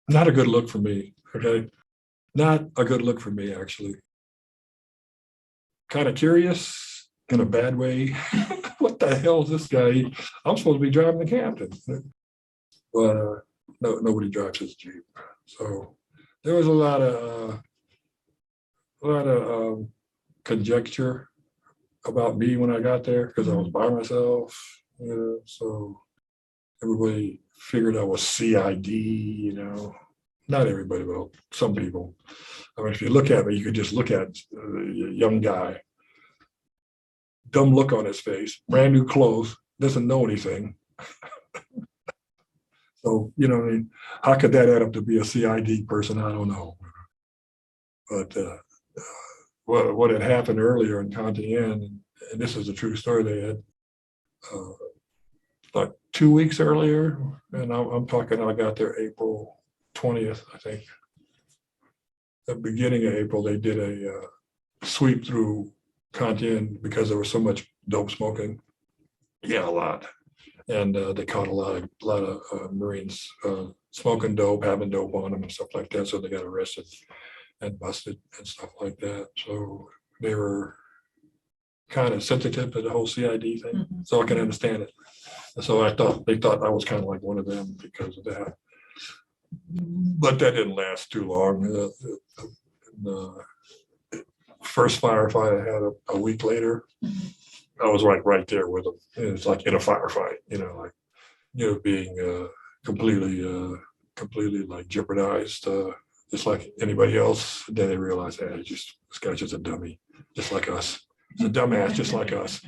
Not a good look for me. Okay, not a good look for me actually. Kind of curious in a bad way. What the hell is this guy? I'm supposed to be driving the captain, but nobody drives his Jeep. So there was a lot of conjecture about me when I got there because I was by myself. So everybody figured I was CID. Not everybody, but some people. I mean, if you look at me, you could just look at a young guy, dumb look on his face, brand new clothes, doesn't know anything. So, how could that add up to be a CID person? I don't know. But what had happened earlier in Contian, and this is a true story, they had like 2 weeks earlier, and I'm talking, I got there April 20th, I think. The beginning of April, they did a sweep through Contian because there was so much dope smoking. Yeah, a lot. And they caught a lot of Marines smoking dope, having dope on them and stuff like that. So they got arrested and busted and stuff like that. So they were kind of sensitive to the whole CID thing. Mm-hmm. So I can understand it. And so they thought I was kind of like one of them because of that. But that didn't last too long. The first firefight I had a week later, I was like right there with them. It's like in a firefight, being completely like jeopardized, just like anybody else. Then they realized, hey, this guy's just a dummy, just like us. He's a dumbass, just like us.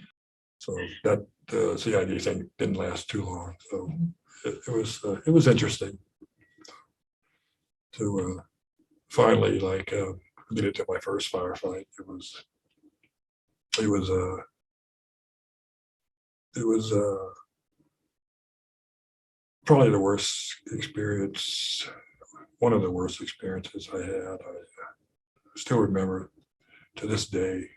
So that the CID thing didn't last too long. So it was interesting to finally get into my first firefight. It was probably the worst experience, one of the worst experiences I had. I still remember to this day.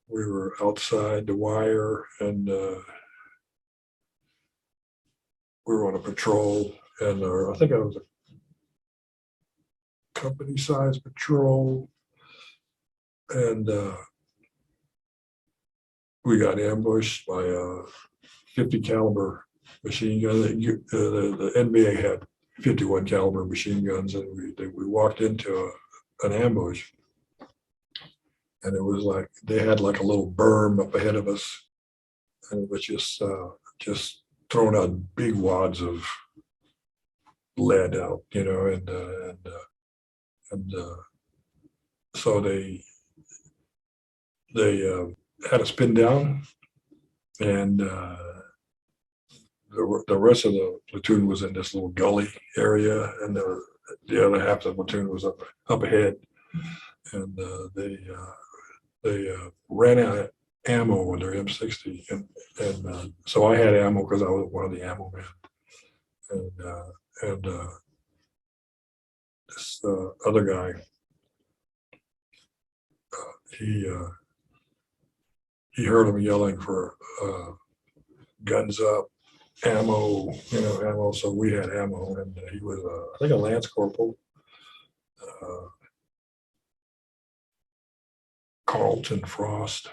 We were outside the wire, and we were on a patrol, and I think I was a company-sized patrol, and we got ambushed by a 50 caliber machine gun. The NBA had 51 caliber machine guns, and we walked into an ambush, and it was like they had like a little berm up ahead of us, and it was just throwing out big wads of lead out, and so they had us pinned down, and the rest of the platoon was in this little gully area, and the other half of the platoon was up ahead, and they ran out of ammo with their M60, and so I had ammo because I was one of the ammo men, and this other guy, he heard him yelling for guns up, ammo, ammo. So we had ammo, and he was, I think, a lance corporal, Carlton Frost.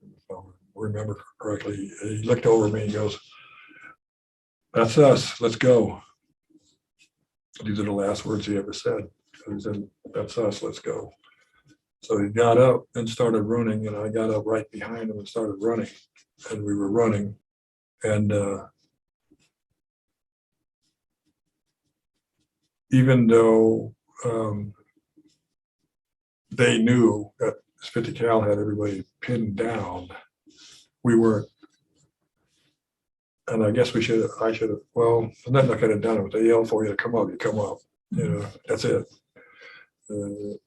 If I remember correctly, he looked over at me and goes, "That's us. Let's go." These are the last words he ever said. He said, "That's us. Let's go." So he got up and started running, and I got up right behind him and started running, and we were running, and even though they knew that 50 cal had everybody pinned down, we weren't. And I guess I should have, well, nothing I could have done it. If they yelled for you to come up, you come up. That's it.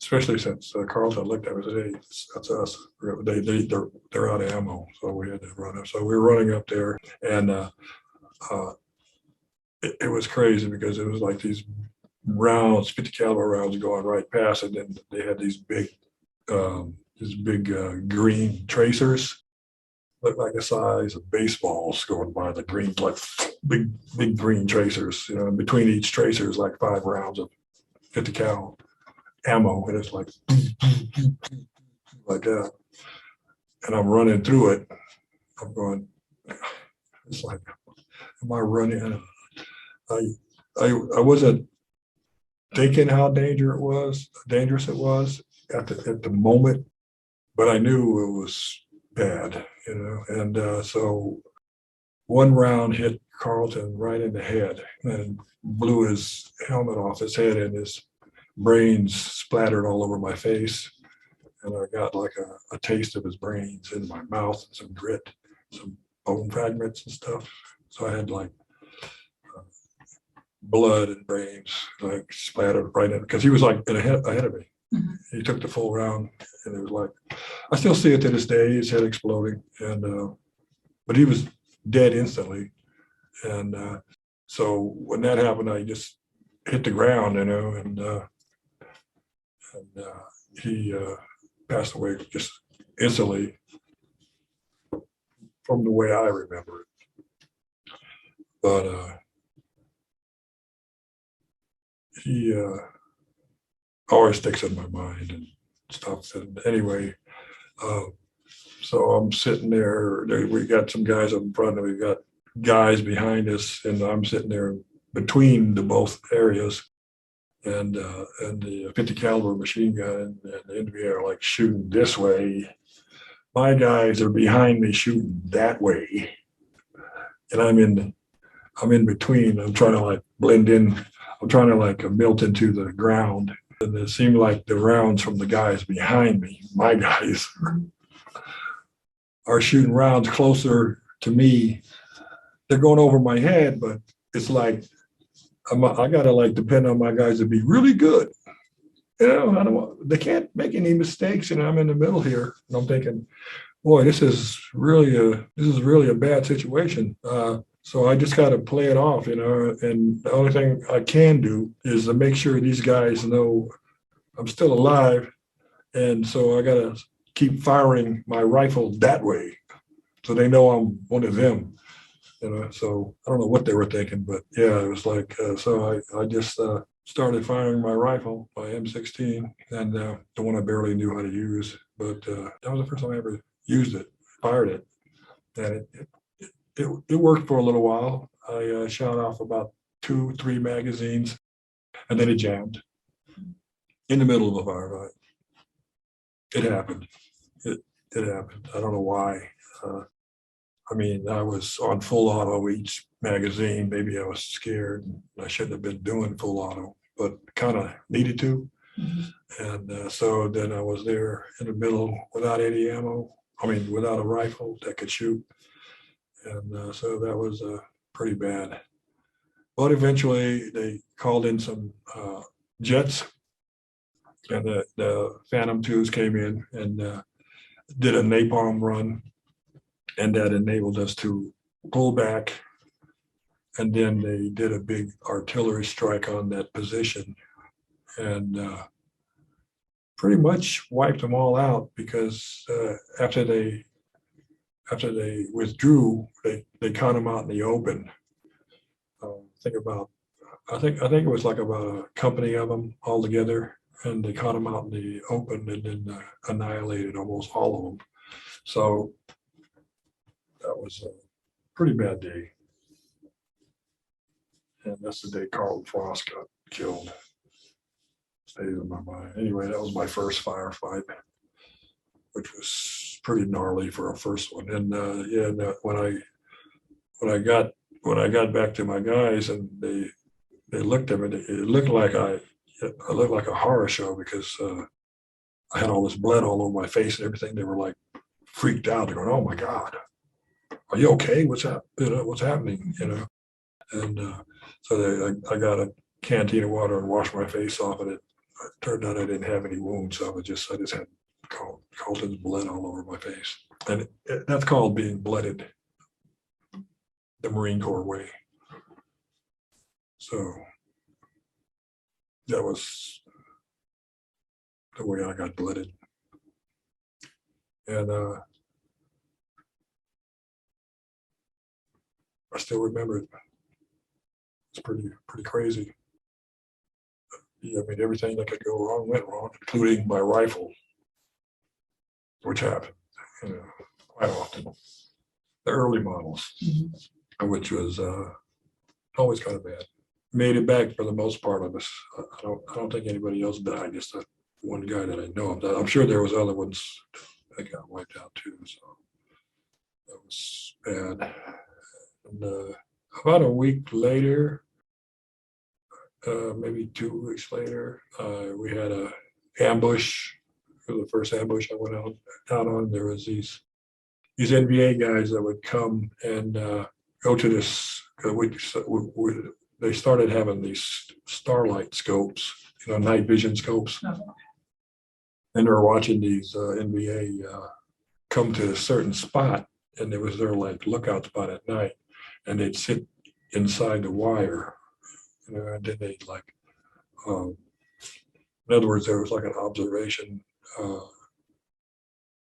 Especially since Carlton looked at me and said, "Hey, that's us. They're out of ammo." So we had to run up. So we were running up there, and it was crazy because it was like these rounds, 50 caliber rounds going right past, and then they had these big green tracers, looked like the size of baseballs going by the green, like big green tracers. And between each tracer is like 5 rounds of 50 cal ammo, and it's like that. And I'm running through it. I'm going, it's like, am I running? I wasn't thinking how dangerous it was at the moment, but I knew it was bad, and so one round hit Carlton right in the head and blew his helmet off his head, and his brains splattered all over my face, and I got like a taste of his brains in my mouth, and some grit, some bone fragments and stuff. So I had like blood and brains like splattered right in, because he was like ahead of me. Mm-hmm. He took the full round, and it was like, I still see it to this day, his head exploding, and but he was dead instantly. And so when that happened, I just hit the ground, and he passed away just instantly from the way I remember it. But he always sticks in my mind and stuff. And anyway, so I'm sitting there. We got some guys up in front, and we got guys behind us, and I'm sitting there between the both areas. And the 50 caliber machine gun and the enemy are like shooting this way. My guys are behind me shooting that way, and I'm in between. I'm trying to like blend in. I'm trying to like melt into the ground, and it seemed like the rounds from the guys behind me, my guys, are shooting rounds closer to me. They're going over my head, but it's like I gotta like depend on my guys to be really good. They can't make any mistakes, and I'm in the middle here, and I'm thinking, boy, this is really a bad situation. So I just gotta play it off, and the only thing I can do is to make sure these guys know I'm still alive, and so I gotta keep firing my rifle that way, so they know I'm one of them. So I don't know what they were thinking, but yeah, it was like, so I just started firing my rifle, my M16, and the one I barely knew how to use. But that was the first time I ever used it, fired it, and it worked for a little while. I shot off about 2, 3 magazines, and then it jammed in the middle of a firefight. It happened. It happened. I don't know why. Uh, I mean, I was on full auto each magazine. Maybe I was scared. I shouldn't have been doing full auto, but kind of needed to. And so then I was there in the middle without any ammo. I mean, without a rifle that could shoot. And so that was pretty bad. But eventually they called in some jets, and the Phantom 2s came in and did a napalm run, and that enabled us to pull back. And then they did a big artillery strike on that position, and pretty much wiped them all out, because after they withdrew, they caught them out in the open. I think it was like about a company of them all together, and they caught them out in the open and then annihilated almost all of them. So that was a pretty bad day. And that's the day Carlton Frost got killed. Stays in my mind. Anyway, that was my first firefight, which was pretty gnarly for a first one. And when I got back to my guys, and they looked at me, it looked like I looked like a horror show, because I had all this blood all over my face and everything. They were like freaked out. They're going, "Oh my God, are you okay? What's happening?" And so I got a canteen of water and washed my face off, and it turned out I didn't have any wounds. So I just had Colton's blood all over my face, and that's called being blooded, the Marine Corps way. So that was the way I got blooded. And I still remember it. It's pretty crazy. Yeah, I mean, everything that could go wrong went wrong, including my rifle, which happened quite often. The early models, which was always kind of bad. Made it back for the most part of us. I don't think anybody else died. Just that one guy that I know of. I'm sure there was other ones that got wiped out too. So that was bad. And about a week later, maybe 2 weeks later, we had a ambush. For the first ambush I went out on, there was these NBA guys that would come and go to this. They started having these starlight scopes, night vision scopes, and they were watching these NBA come to a certain spot, and it was their like lookout spot at night, and they'd sit inside the wire, and then they'd like, in other words, there was like an observation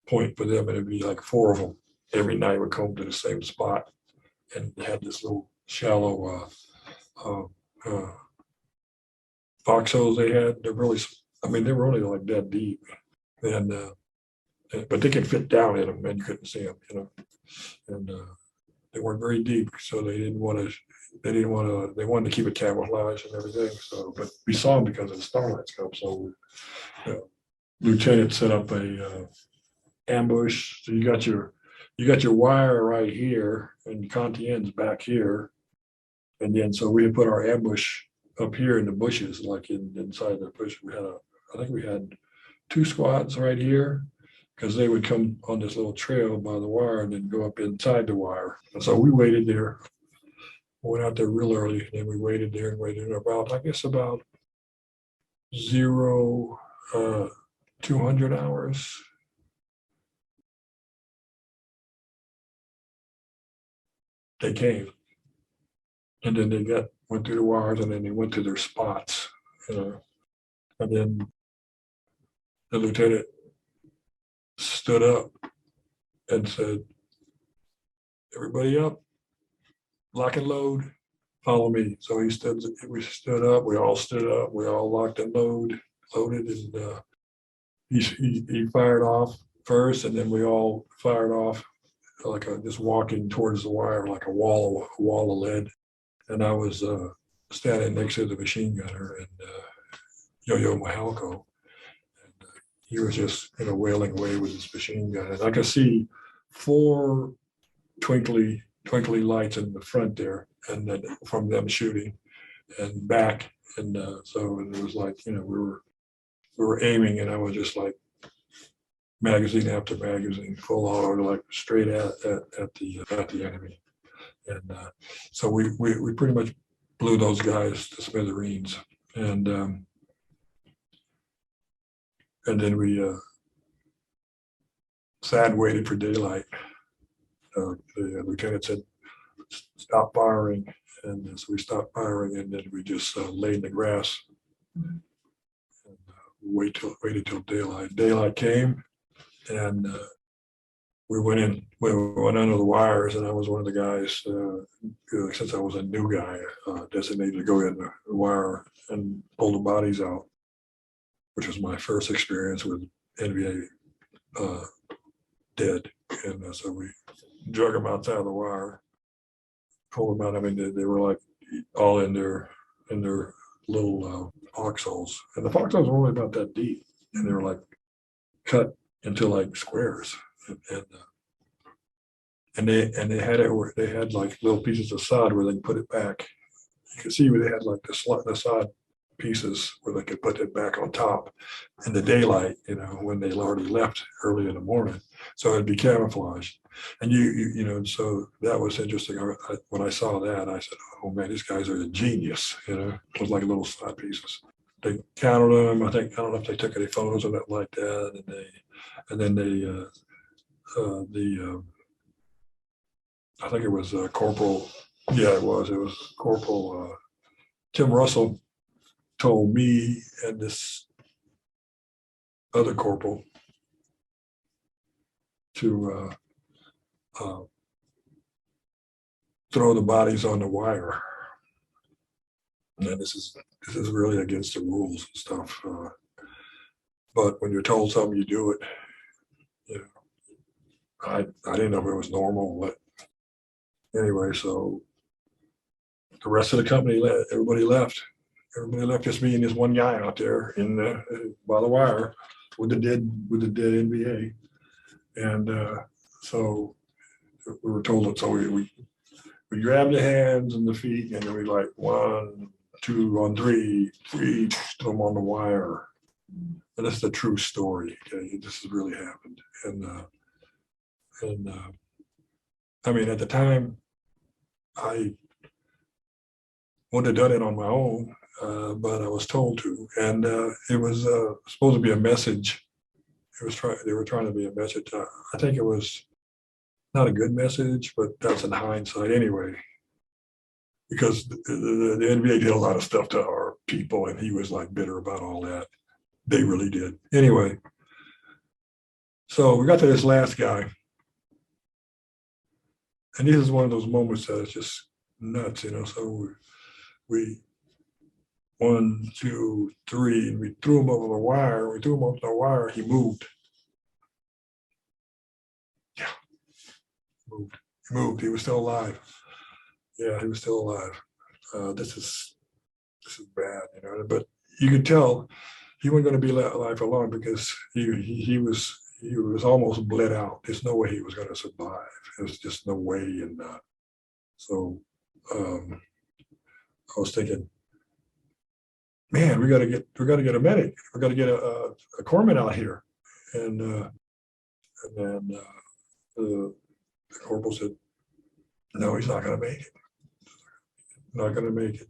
point for them, and it'd be like 4 of them every night would come to the same spot, and had this little shallow foxholes they had. They're really, I mean, they were only like that deep, and but they could fit down in them, and you couldn't see them, and they weren't very deep, so they wanted to keep it camouflage and everything. So, but we saw them because of the starlight scope. So, Lieutenant set up a ambush. So you got your wire right here, and Contien's back here, and then so we had put our ambush up here in the bushes, like inside the bush. I think we had 2 squads right here, because they would come on this little trail by the wire and then go up inside the wire. And so we waited there. Went out there real early, and then we waited there and waited about 200 hours. They came, and then they went through the wires, and then they went to their spots, and then the lieutenant stood up and said, "Everybody up, lock and load, follow me. So we stood up, we all stood up, we all locked and loaded, and he fired off first, and then we all fired off like just walking towards the wire like a wall of lead. And I was standing next to the machine gunner and Yo-Yo Mahalko. And he was just wailing away with his machine gun. And I could see 4 twinkly lights in the front there, and then from them shooting and back. And so it was like, we were aiming, and I was just like magazine after magazine, full auto, like straight at the enemy. And so we pretty much blew those guys to smithereens. And then we sat and waited for daylight. The lieutenant said, "Stop firing," and so we stopped firing, and then we just laid in the grass and waited till daylight. Daylight came, and we went under the wires, and I was one of the guys, since I was a new guy, designated to go in the wire and pull the bodies out, which was my first experience with NVA dead. And so we drug them outside of the wire, pulled them out. I mean, they were like all in their little foxholes, and the foxholes were only about that deep, and they were like cut into like squares, and they had like little pieces of sod where they could put it back. You could see where they had like the sod pieces where they could put it back on top in the daylight, when they already left early in the morning, so it'd be camouflaged. And so that was interesting. When I saw that, I said, "Oh man, these guys are a genius." It was like little side pieces. They counted them. I don't know if they took any photos of it like that. And then I think it was Corporal. Yeah, it was Corporal Tim Russell told me and this other corporal to throw the bodies on the wire. And this is really against the rules and stuff. But when you're told something, you do it. I didn't know if it was normal, but anyway, so the rest of the company, everybody left. Everybody left, just me and this one guy out there by the wire with the dead NVA. And so we were told that. So we grabbed the hands and the feet, and then we like 1, 2, on 3, throw them on the wire. And this is a true story. Okay, this has really happened. And I mean, at the time, I wouldn't have done it on my own, but I was told to, and it was supposed to be a message. They were trying to be a message. I think it was not a good message, but that's in hindsight anyway, because the NBA did a lot of stuff to our people, and he was like bitter about all that. They really did. Anyway, so we got to this last guy, and this is one of those moments that is just nuts, So we 1, 2, 3, and we threw him over the wire. We threw him over the wire. He moved. Yeah, He moved. He was still alive. Yeah, he was still alive. This is bad, But you could tell he wasn't going to be alive for long, because he was almost bled out. There's no way he was going to survive. There's just no way. And so I was thinking, man, we got to get a medic. We got to get a corpsman out here. And then the corporal said, "No, he's not going to make it. Not going to make it.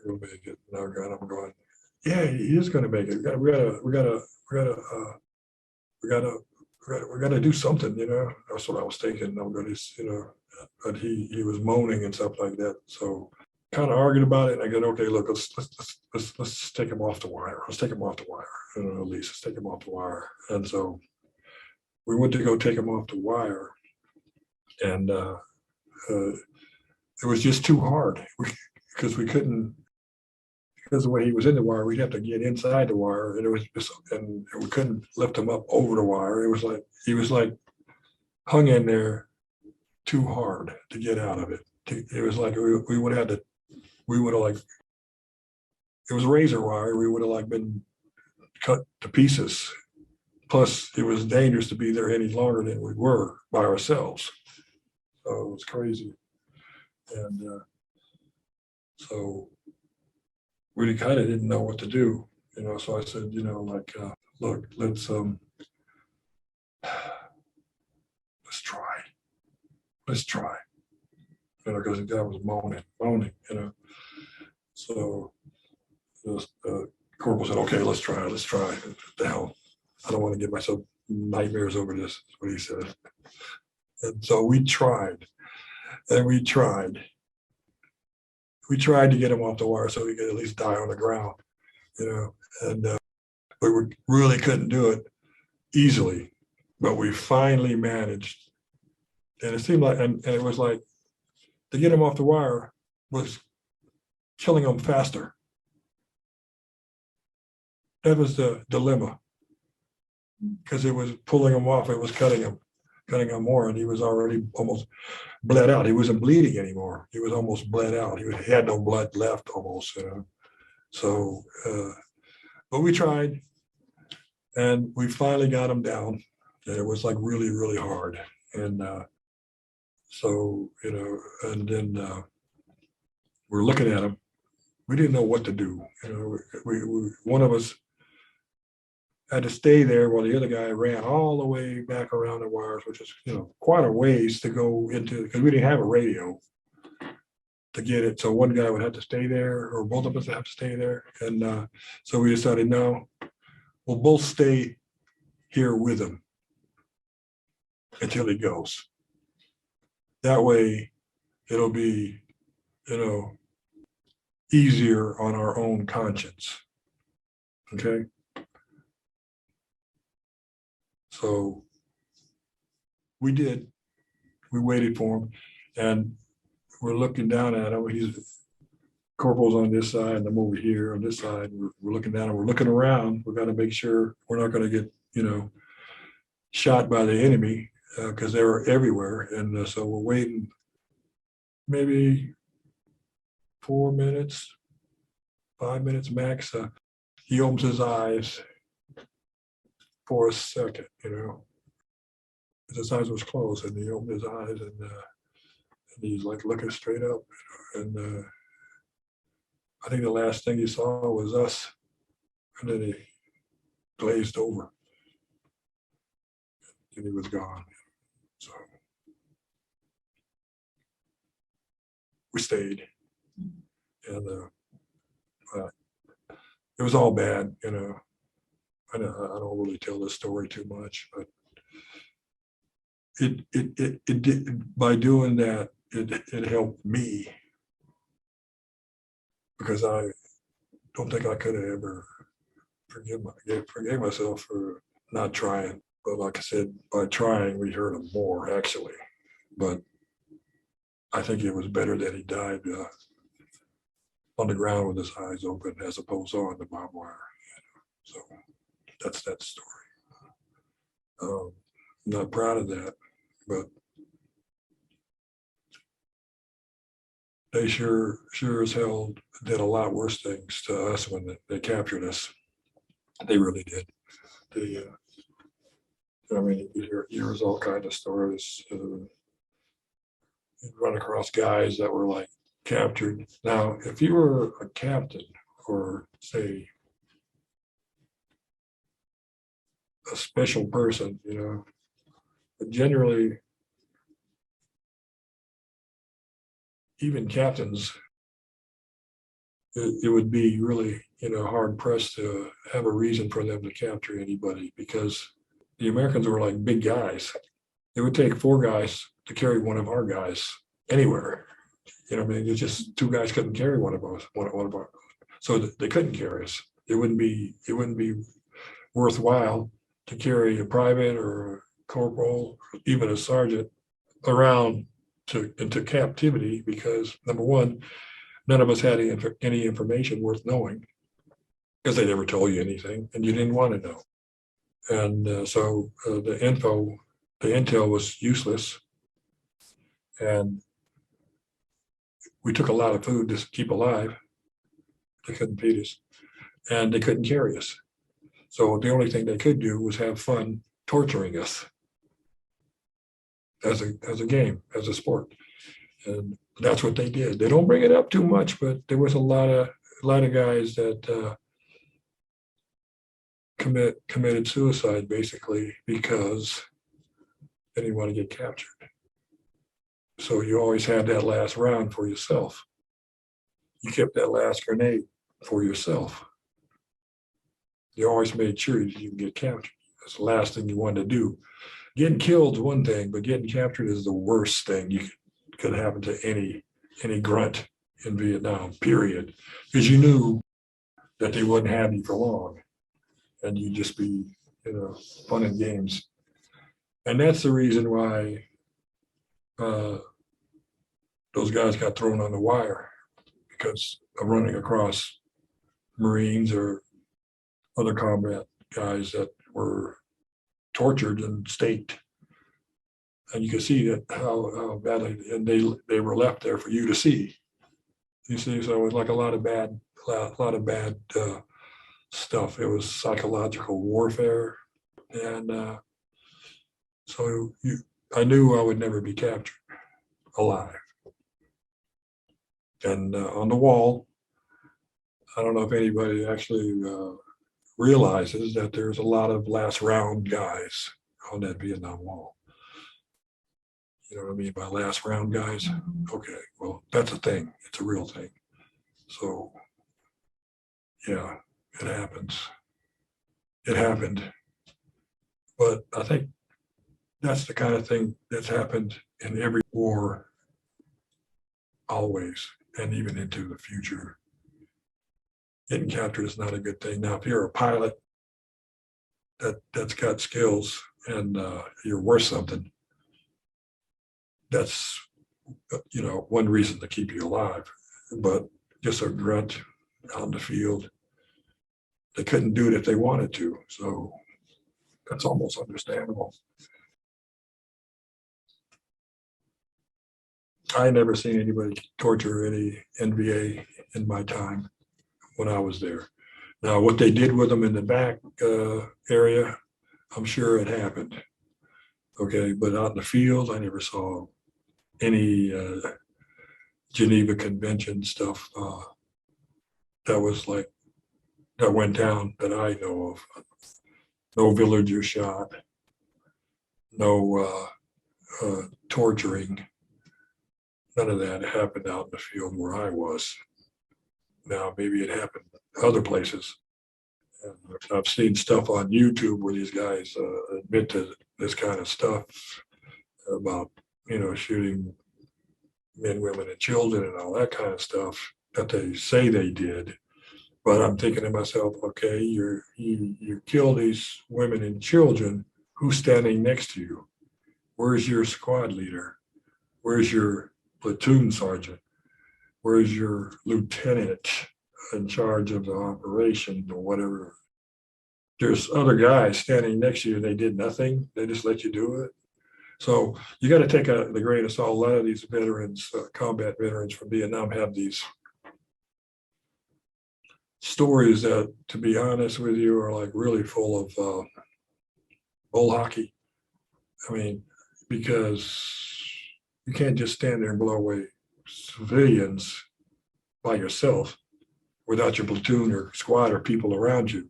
Not going to make it." And I'm going, "Yeah, he is going to make it. We got to do something, That's what I was thinking. I'm going to, But he was moaning and stuff like that. So kind of argued about it. And I go, "Okay, look, let's take him off the wire. Let's take him off the wire. At least let's take him off the wire." And so we went to go take him off the wire, and it was just too hard because we couldn't, because the way he was in the wire, we'd have to get inside the wire, and it was just, and we couldn't lift him up over the wire. It was like he was like hung in there too hard to get out of it. It was like we would have had to, we would have like, it was razor wire. We would have like been cut to pieces. Plus, it was dangerous to be there any longer than we were by ourselves. So it was crazy, and so we kind of didn't know what to do, you know. So I said, you know, like, look, let's try, you know, because the guy was moaning, you know. So the corporal said, okay, let's try. What the hell? I don't want to get myself nightmares over this, is what he said. And so we tried, and we tried to get him off the wire so he could at least die on the ground, you know. And we really couldn't do it easily, but we finally managed. And it seemed like, and it was like, to get him off the wire was killing him faster. That was the dilemma, because it was pulling him off, it was cutting him more, and he was already almost bled out. He wasn't bleeding anymore. He was almost bled out. He had no blood left almost, you know. So, but we tried, and we finally got him down, and it was like really, really hard. And so, you know, and then we're looking at him. We didn't know what to do. You know, we one of us had to stay there while the other guy ran all the way back around the wires, which is, you know, quite a ways to go into, because we didn't have a radio to get it. So one guy would have to stay there, or both of us would have to stay there. And so we decided, no, we'll both stay here with him until he goes. That way it'll be, you know, easier on our own conscience. Okay. So we did. We waited for him, and we're looking down at him. He's corporal's on this side, and I'm over here on this side. We're looking down, and we're looking around. We've got to make sure we're not going to get, you know, shot by the enemy, because they were everywhere. And so we're waiting maybe 4 minutes, 5 minutes max. He opens his eyes for a second, you know. His eyes was closed, and he opened his eyes, and he's like looking straight up, and I think the last thing he saw was us, and then he glazed over, and he was gone. So we stayed, and it was all bad, you know. I don't really tell this story too much, but it did, by doing that, it helped me, because I don't think I could have ever forgave myself for not trying. But like I said, by trying, we hurt him more, actually. But I think it was better that he died on the ground with his eyes open, as opposed to on the barbed wire. You know? So that's that story. I'm not proud of that, but they sure as hell did a lot worse things to us when they captured us. They really did. I mean, you hear all kinds of stories. You run across guys that were like captured. Now, if you were a captain, or say a special person, you know, but generally, even captains, it would be really, you know, hard pressed to have a reason for them to capture anybody, because the Americans were like big guys. It would take 4 guys to carry one of our guys anywhere. You know, I mean, it's just 2 guys couldn't carry one of us, one of our, so they couldn't carry us. It wouldn't be worthwhile to carry a private or a corporal, even a sergeant, around into captivity because, number one, none of us had any information worth knowing because they never told you anything and you didn't want to know. And so the intel was useless. And we took a lot of food to keep alive. They couldn't feed us and they couldn't carry us. So the only thing they could do was have fun torturing us as a game, as a sport. And that's what they did. They don't bring it up too much, but there was a lot of guys that committed suicide basically because they didn't want to get captured. So you always had that last round for yourself. You kept that last grenade for yourself. You always made sure you didn't get captured. That's the last thing you wanted to do. Getting killed is one thing, but getting captured is the worst thing you could happen to any grunt in Vietnam, period. Because you knew that they wouldn't have you for long. And you'd just be, fun and games. And that's the reason why those guys got thrown on the wire, because of running across Marines or other combat guys that were tortured and staked. And you could see that how badly, and they were left there for you to see. You see, so it was like a lot of bad stuff. It was psychological warfare, and so I knew I would never be captured alive. And on the wall, I don't know if anybody actually realizes that there's a lot of last round guys on that Vietnam wall. You know what I mean by last round guys? Okay, well, that's a thing. It's a real thing. So, yeah, it happens. It happened. But I think that's the kind of thing that's happened in every war, always, and even into the future. Getting captured is not a good thing. Now, if you're a pilot that's got skills and you're worth something, that's one reason to keep you alive. But just a grunt out in the field, they couldn't do it if they wanted to. So that's almost understandable. I never seen anybody torture any NVA in my time when I was there. Now, what they did with them in the back area, I'm sure it happened. Okay, but out in the field, I never saw any Geneva Convention stuff that went down that I know of. No villager shot, no torturing. None of that happened out in the field where I was. Now, maybe it happened other places. I've seen stuff on YouTube where these guys admit to this kind of stuff about, shooting men, women, and children and all that kind of stuff that they say they did. But I'm thinking to myself, okay, you kill these women and children. Who's standing next to you? Where's your squad leader? Where's your platoon sergeant? Where's your lieutenant in charge of the operation or whatever? There's other guys standing next to you and they did nothing. They just let you do it. So you got to take the grain of salt. A lot of these veterans, combat veterans from Vietnam, have these stories that, to be honest with you, are like really full of bull hockey. I mean, because you can't just stand there and blow away civilians by yourself without your platoon or squad or people around you.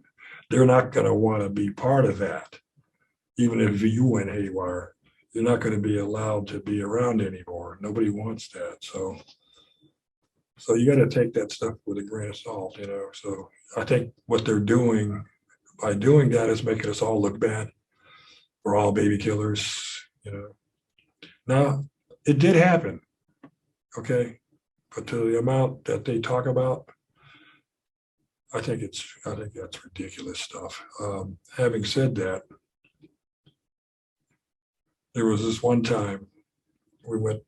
They're not going to want to be part of that. Even if you went haywire, you're not going to be allowed to be around anymore. Nobody wants that. So you got to take that stuff with a grain of salt, So I think what they're doing by doing that is making us all look bad. We're all baby killers, Now, it did happen, okay? But to the amount that they talk about, I think that's ridiculous stuff. Having said that, there was this one time we went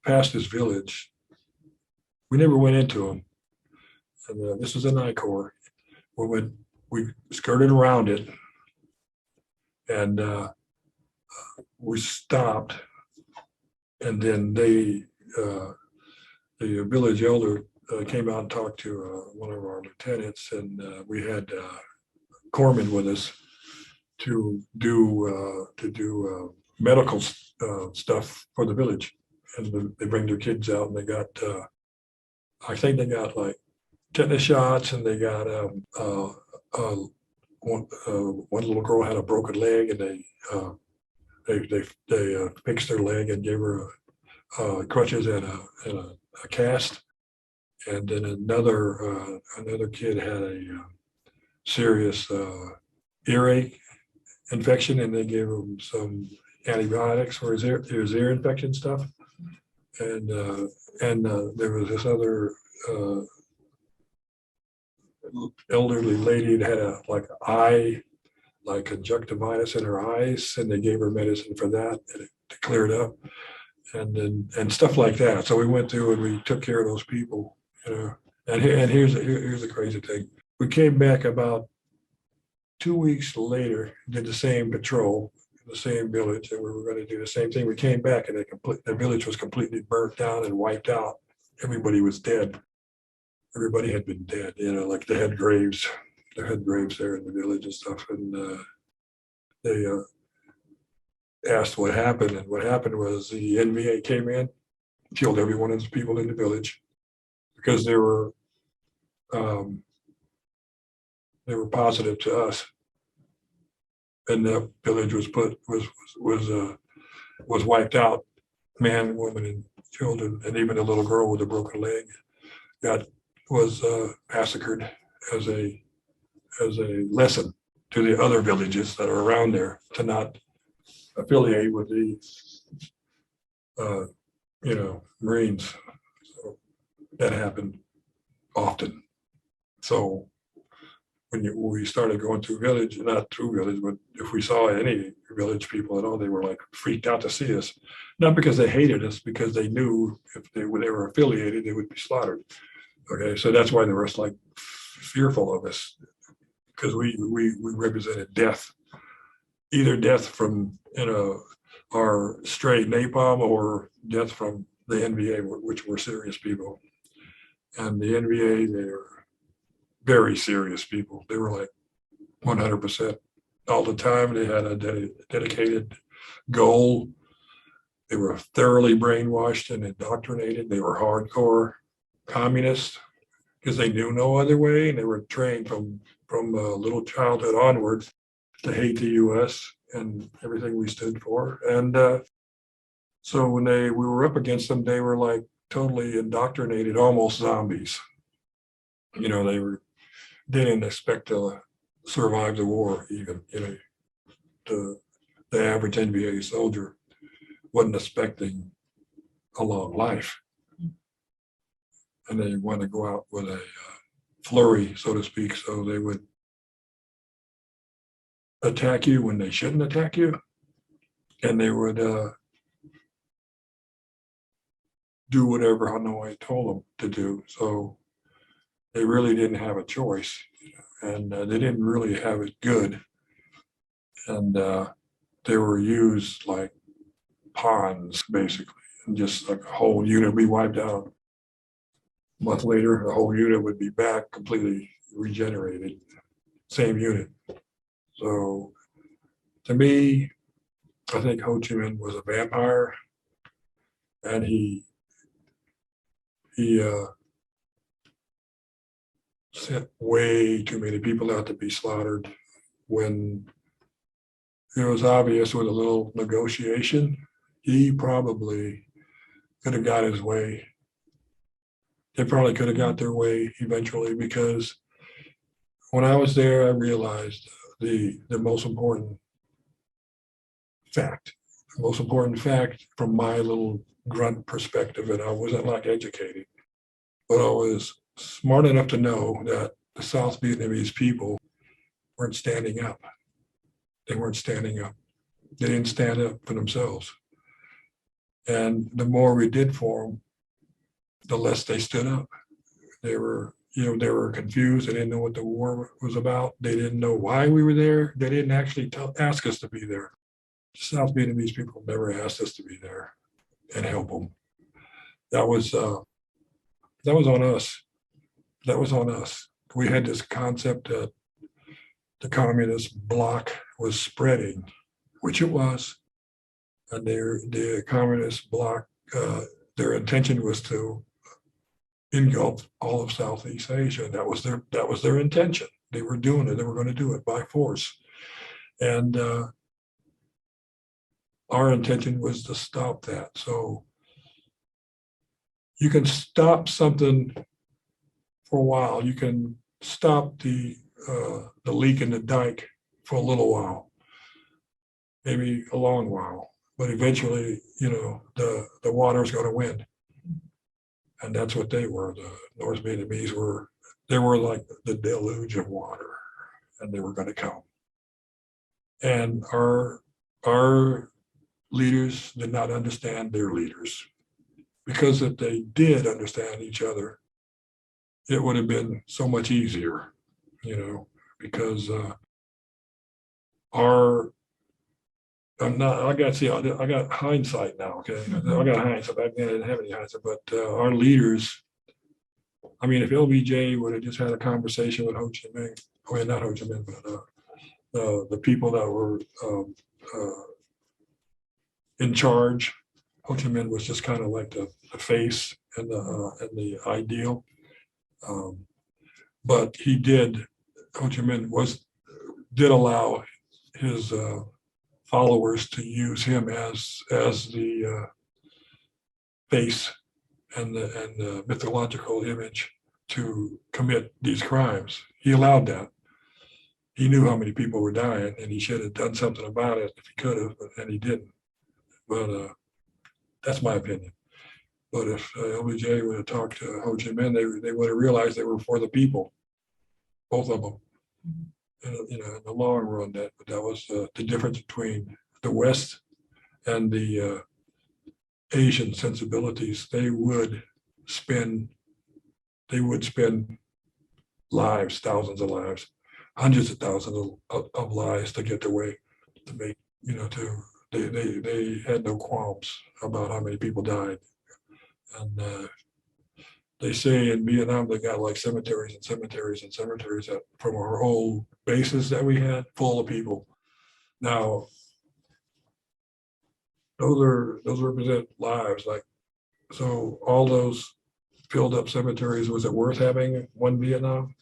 passed this village. We never went into them. And this was in I-Corps. We skirted around it, and we stopped. And then the village elder came out and talked to one of our lieutenants, and we had corpsmen with us to do medical stuff for the village. And they bring their kids out, and they got, I think they got like tetanus shots, and they got one little girl had a broken leg, and they fixed their leg and gave her crutches and a cast. And then another kid had a serious earache infection, and they gave him some antibiotics for his ear infection stuff. And there was this other elderly lady that had like conjunctivitis in her eyes, and they gave her medicine for that, and it cleared up, and stuff like that. So we went through and we took care of those people, you know. And here's the crazy thing: we came back about 2 weeks later, did the same patrol in the same village, and we were going to do the same thing. We came back, and the village was completely burnt down and wiped out. Everybody was dead. Everybody had been dead, you know, like they had graves there in the village and stuff. And they asked what happened, and what happened was the NVA came in, killed every one of the people in the village because they were positive to us, and the village was wiped out. Man, woman, and children, and even a little girl with a broken leg was massacred as a lesson to the other villages that are around there to not affiliate with the Marines. So that happened often. So when we started going through village, not through village, but if we saw any village people at all, they were like freaked out to see us. Not because they hated us, because they knew if they were affiliated, they would be slaughtered. Okay, so that's why they were like fearful of us, because we represented death, either death from our stray napalm or death from the NVA, which were serious people. And the NVA, they were very serious people. They were like 100% all the time. They had a dedicated goal. They were thoroughly brainwashed and indoctrinated. They were hardcore communists because they knew no other way. And they were trained from little childhood onwards to hate the U.S. and everything we stood for. And so when we were up against them, they were like totally indoctrinated, almost zombies. You know, they didn't expect to survive the war even. You know, the average NVA soldier wasn't expecting a long life. And they wanted to go out with a flurry, so to speak, so they would attack you when they shouldn't attack you. And they would do whatever Hanoi told them to do. So they really didn't have a choice, and they didn't really have it good. And they were used like pawns, basically, and just like a whole unit be wiped out. A month later, the whole unit would be back completely regenerated, same unit. So to me, I think Ho Chi Minh was a vampire, and he sent way too many people out to be slaughtered when it was obvious with a little negotiation, he probably could have got his way. They probably could have got their way eventually, because when I was there, I realized the most important fact from my little grunt perspective, and I wasn't like educated, but I was smart enough to know that the South Vietnamese people weren't standing up. They weren't standing up. They didn't stand up for themselves. And the more we did for them, the less they stood up. They were, they were confused. They didn't know what the war was about. They didn't know why we were there. They didn't actually ask us to be there. South Vietnamese people never asked us to be there and help them. That was on us. That was on us. We had this concept that the communist bloc was spreading, which it was, and the communist bloc, their intention was to engulf all of Southeast Asia. That was their intention. They were doing it. They were going to do it by force, and our intention was to stop that. So you can stop something for a while. You can stop the leak in the dike for a little while, maybe a long while, but eventually, the water is going to win. And that's what they were. The North Vietnamese were, they were like the deluge of water, and they were going to come. And our leaders did not understand their leaders, because if they did understand each other, it would have been so much easier, because I got hindsight now, okay? I got hindsight. Back then I didn't have any hindsight, but our leaders, I mean, if LBJ would have just had a conversation with Ho Chi Minh, not Ho Chi Minh, but the people that were in charge, Ho Chi Minh was just kind of like the face and the ideal. But Ho Chi Minh did allow his followers to use him as the face and the mythological image to commit these crimes. He allowed that. He knew how many people were dying, and he should have done something about it if he could have, and he didn't. But that's my opinion. But if LBJ would have talked to Ho Chi Minh, they would have realized they were for the people, both of them. In the long run, that was the difference between the West and the Asian sensibilities. They would spend lives, thousands of lives, hundreds of thousands of lives to get their way, to make, they had no qualms about how many people died. And they say in Vietnam, they got like cemeteries and cemeteries and cemeteries from our old bases that we had, full of people. Now, those represent lives. Like, so all those filled up cemeteries, was it worth having one Vietnam?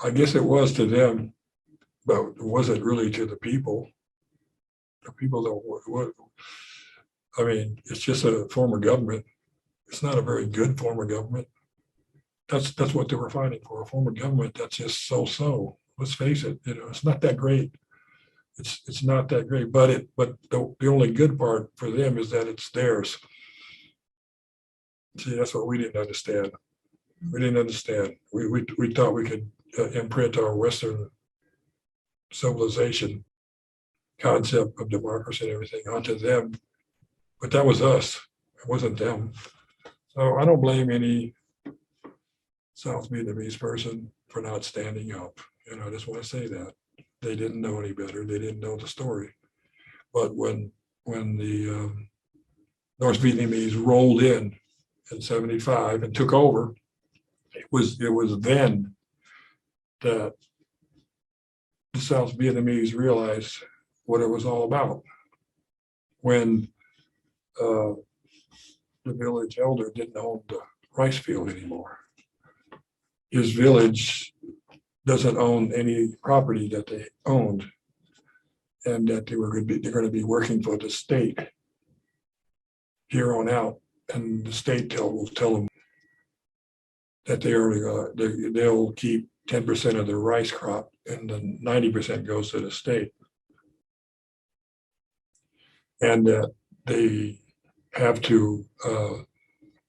I guess it was to them, but was it really to the people? The people don't. I mean, it's just a form of government. It's not a very good form of government. That's what they were fighting for, a form of government that's just so. Let's face it, it's not that great. It's not that great, but the only good part for them is that it's theirs. See, that's what we didn't understand. We didn't understand. We thought we could imprint our Western civilization concept of democracy and everything onto them, but that was us. It wasn't them. So I don't blame any South Vietnamese person for not standing up. I just want to say that. They didn't know any better. They didn't know the story. But when the North Vietnamese rolled in 75 and took over, it was then that the South Vietnamese realized what it was all about. When the village elder didn't own the rice field anymore. His village doesn't own any property that they owned, and that they're going to be working for the state here on out, and the state will tell them that they'll keep 10% of their rice crop, and then 90% goes to the state, and that they have to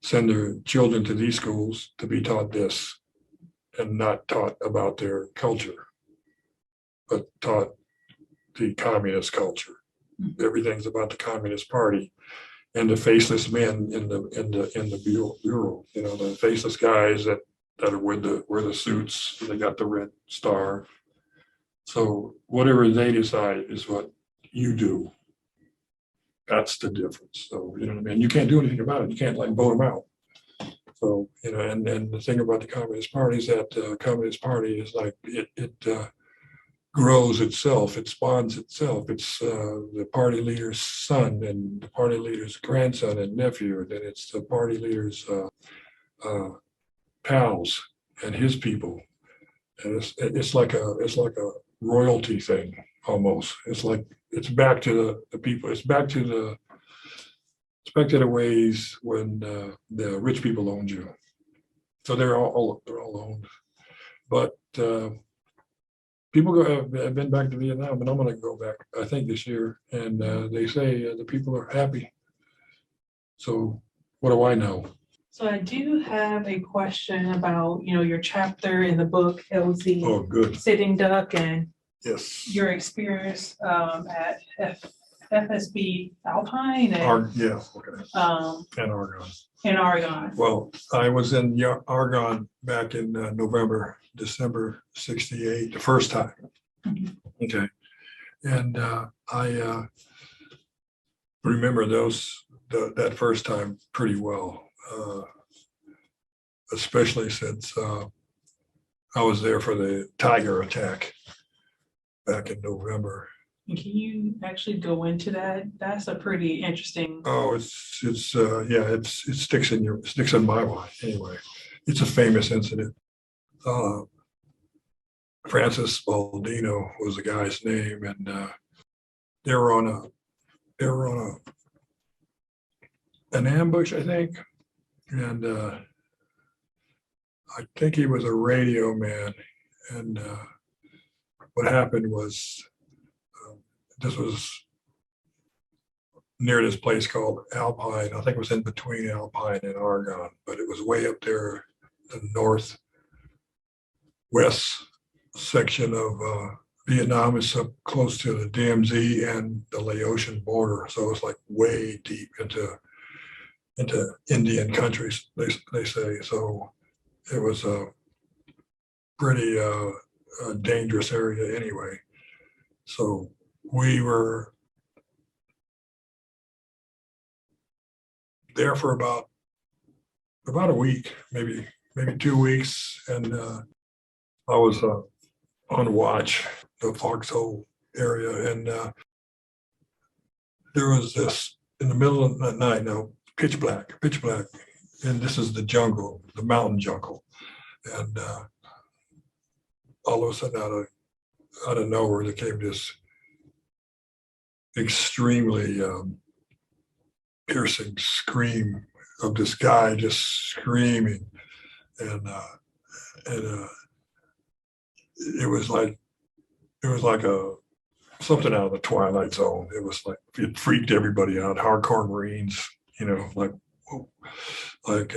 send their children to these schools to be taught this, and not taught about their culture, but taught the communist culture. everything's about the Communist Party and the faceless men in the bureau. You know, the faceless guys that are wear the suits. They got the red star. So whatever they decide is what you do. That's the difference. So, you know what I mean? You can't do anything about it. You can't like vote them out. So, you know, and the thing about the Communist Party is that the Communist Party is like, it grows itself, it spawns itself. It's the party leader's son and the party leader's grandson and nephew. And then it's the party leader's pals and his people. And it's like a royalty thing almost. It's like, it's back to the people. It's back to the ways when the rich people owned you. So they're all owned. But people have been back to Vietnam, and I'm going to go back, I think, this year. And they say the people are happy. So what do I know? So I do have a question about, your chapter in the book. It was the Oh, good. sitting duck and Yes. your experience at FSB Alpine Yeah. Okay. And Argonne. in Argonne. Well, I was in Argonne back in December '68, the first time. Mhm. Okay. And I remember that first time pretty well, especially since I was there for the Tiger attack back in November. And can you actually go into that? That's a pretty interesting. Oh, it sticks in my mind anyway. It's a famous incident. Francis Baldino was the guy's name, and they were on an ambush, I think, and I think he was a radio man. And what happened was, this was near this place called Alpine. I think it was in between Alpine and Argonne, but it was way up there, the northwest section of Vietnam. Is up close to the DMZ and the Laotian border. So it's like way deep into Indian countries, they say. So it was a pretty dangerous area anyway. So we were there for about a week, maybe 2 weeks, and I was on watch, the foxhole area, and there was this in the middle of the night. Now, pitch black, and this is the jungle, the mountain jungle, and all of a sudden, out of nowhere, there came this extremely piercing scream of this guy just screaming, and it was like something out of the Twilight Zone. It was like it freaked everybody out. Hardcore Marines, like whoa, like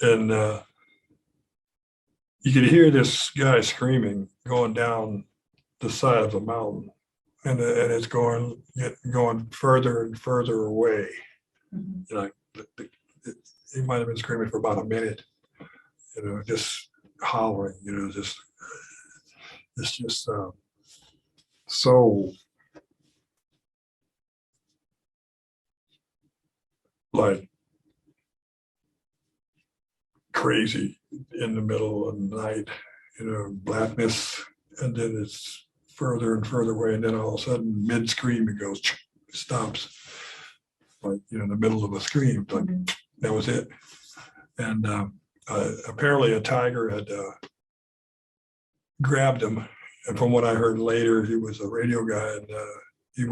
and you could hear this guy screaming going down the side of the mountain, and it's going further and further away. Mhm. Like he might have been screaming for about a minute, just hollering, it's just so like crazy in the middle of the night, blackness, and then it's further and further away, and then all of a sudden, mid scream, it goes, stops, like in the middle of a scream, like that was it. And apparently, a tiger had grabbed him, and from what I heard later, he was a radio guy, and he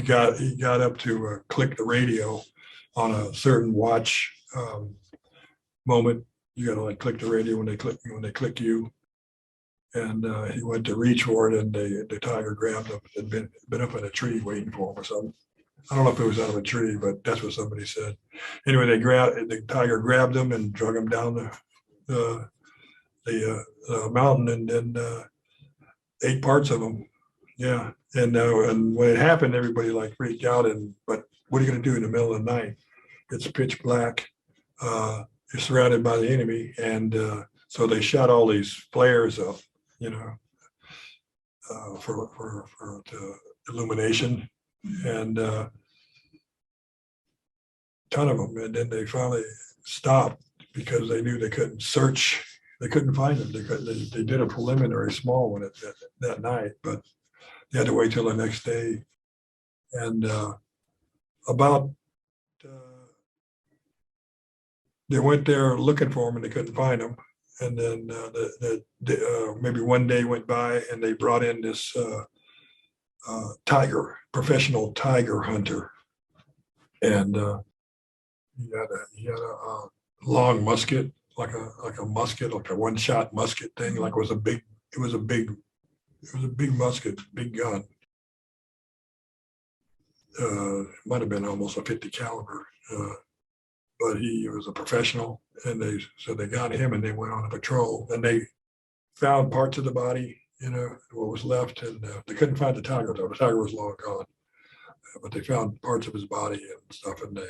got up to click the radio on a certain watch moment. You got to like click the radio when they click you. And he went to reach for it, and the tiger grabbed him. Had been up in a tree waiting for him or something. I don't know if it was out of a tree, but that's what somebody said. Anyway, the tiger grabbed him and drug him down the mountain, and then ate parts of him. Yeah. And when it happened, everybody like freaked out. But what are you going to do in the middle of the night? It's pitch black. You're surrounded by the enemy, and so they shot all these flares up, you know, for the illumination, and ton of them. And then they finally stopped because they knew they couldn't search. They couldn't find them. They did a preliminary small one that night, but they had to wait till the next day. And about they went there looking for them and they couldn't find them. And then maybe one day went by and they brought in this professional tiger hunter, and he had a long musket, like a musket, like a one-shot musket thing. Like it was a big musket, big gun. It might have been almost a 50 caliber. But he was a professional, and they got him and they went on a patrol, and they found parts of the body, what was left, and they couldn't find the tiger though. The tiger was long gone, but they found parts of his body and stuff, and they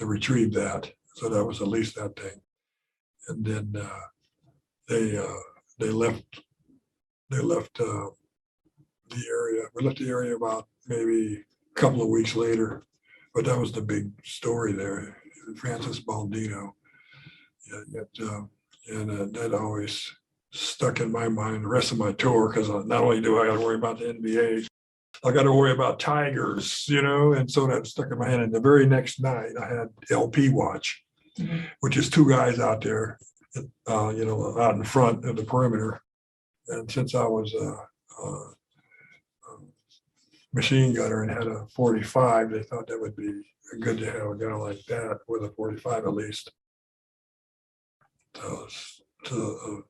retrieved that. So that was at least that thing. And then they left the area. We left the area about maybe a couple of weeks later, but that was the big story there. Francis Baldino, and that always stuck in my mind the rest of my tour, because not only do I got to worry about the NBA, I got to worry about tigers, and so that stuck in my head. And the very next night, I had LP watch, which is two guys out there, out in front of the perimeter. And since I was a machine gunner and had a 45, they thought that would be good to have a guy like that with a 45 at least to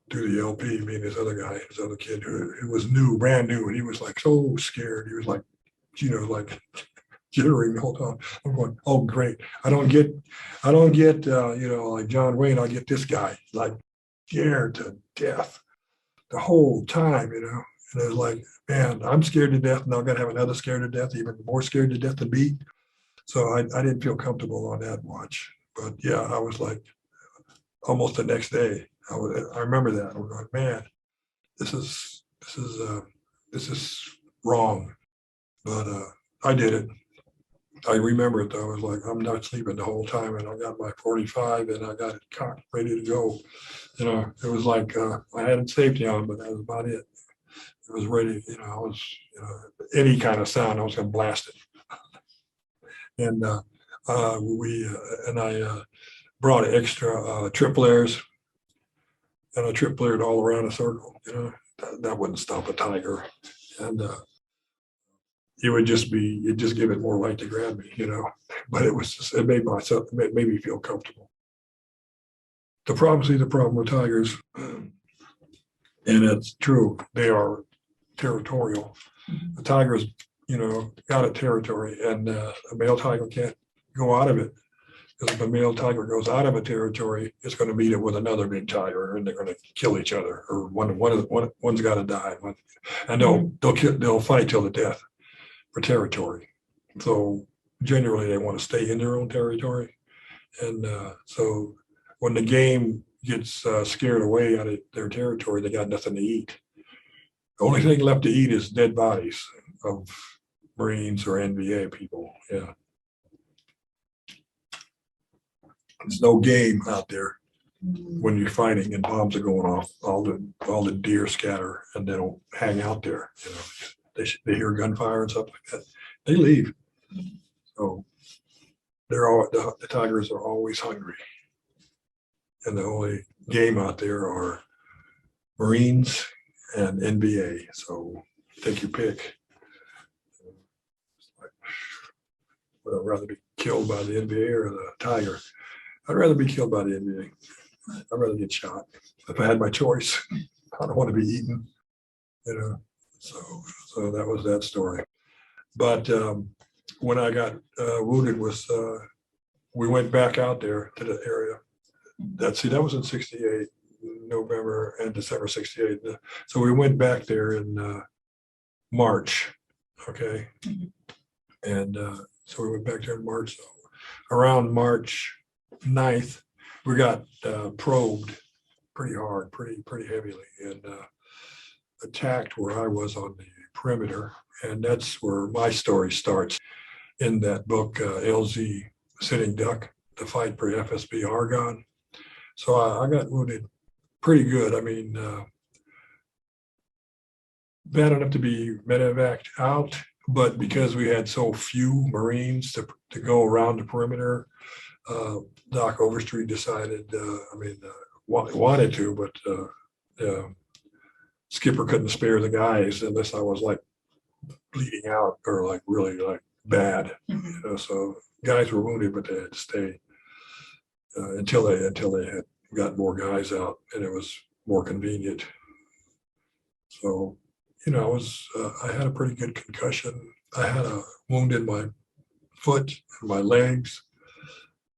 do the LP. Me and this other kid who was brand new, and he was like so scared. He was like, like jittering the whole time. I'm going, oh great! I don't get, like John Wayne. I get this guy like scared to death the whole time, And it was like, man, I'm scared to death, and I'm gonna have another scared to death, even more scared to death than me. So I didn't feel comfortable on that watch. But yeah, I was like, almost the next day, I remember that. I'm going, man, this is wrong. But I did it. I remember it though. I was like, I'm not sleeping the whole time, and I got my 45 and I got it cocked, ready to go. It was like I had safety on, but that was about it. It was ready. I was, any kind of sound, I was gonna blast it. And I brought extra triple airs, and I triple aired all around a circle. That wouldn't stop a tiger, and it'd just give it more light to grab me, But it made me feel comfortable. The problem with tigers, and it's true, they are territorial. The tigers, got a territory, and a male tiger can't go out of it. Because if a male tiger goes out of a territory, it's going to meet it with another big tiger, and they're going to kill each other, or one's got to die, and they'll fight till the death for territory. So generally, they want to stay in their own territory, and so when the game gets scared away out of their territory, they got nothing to eat. The only thing left to eat is dead bodies of Marines or NBA people. Yeah. There's no game out there when you're fighting and bombs are going off. All the deer scatter and they don't hang out there. They hear gunfire and stuff like that. They leave. So the tigers are always hungry, and the only game out there are Marines and NBA. So take your pick. Would I rather be killed by the NBA or the tiger? I'd rather be killed by the NBA. I'd rather get shot. If I had my choice, I don't want to be eaten, So that was that story. But when I got wounded we went back out there to the area. That was in 68, November and December 68. So we went back there in March. Okay. And so we went back there in March. So around March 9th, we got probed pretty hard, pretty heavily, and attacked where I was on the perimeter. And that's where my story starts in that book, LZ Sitting Duck, The Fight for FSB Argonne. So I got wounded pretty good. I mean, bad enough to be medevaced out, but because we had so few Marines to go around the perimeter, Doc Overstreet decided, wanted to, but Skipper couldn't spare the guys unless I was like bleeding out or like really like bad. So guys were wounded, but they had to stay until they had got more guys out, and it was more convenient. So, I had a pretty good concussion. I had a wound in my foot and my legs,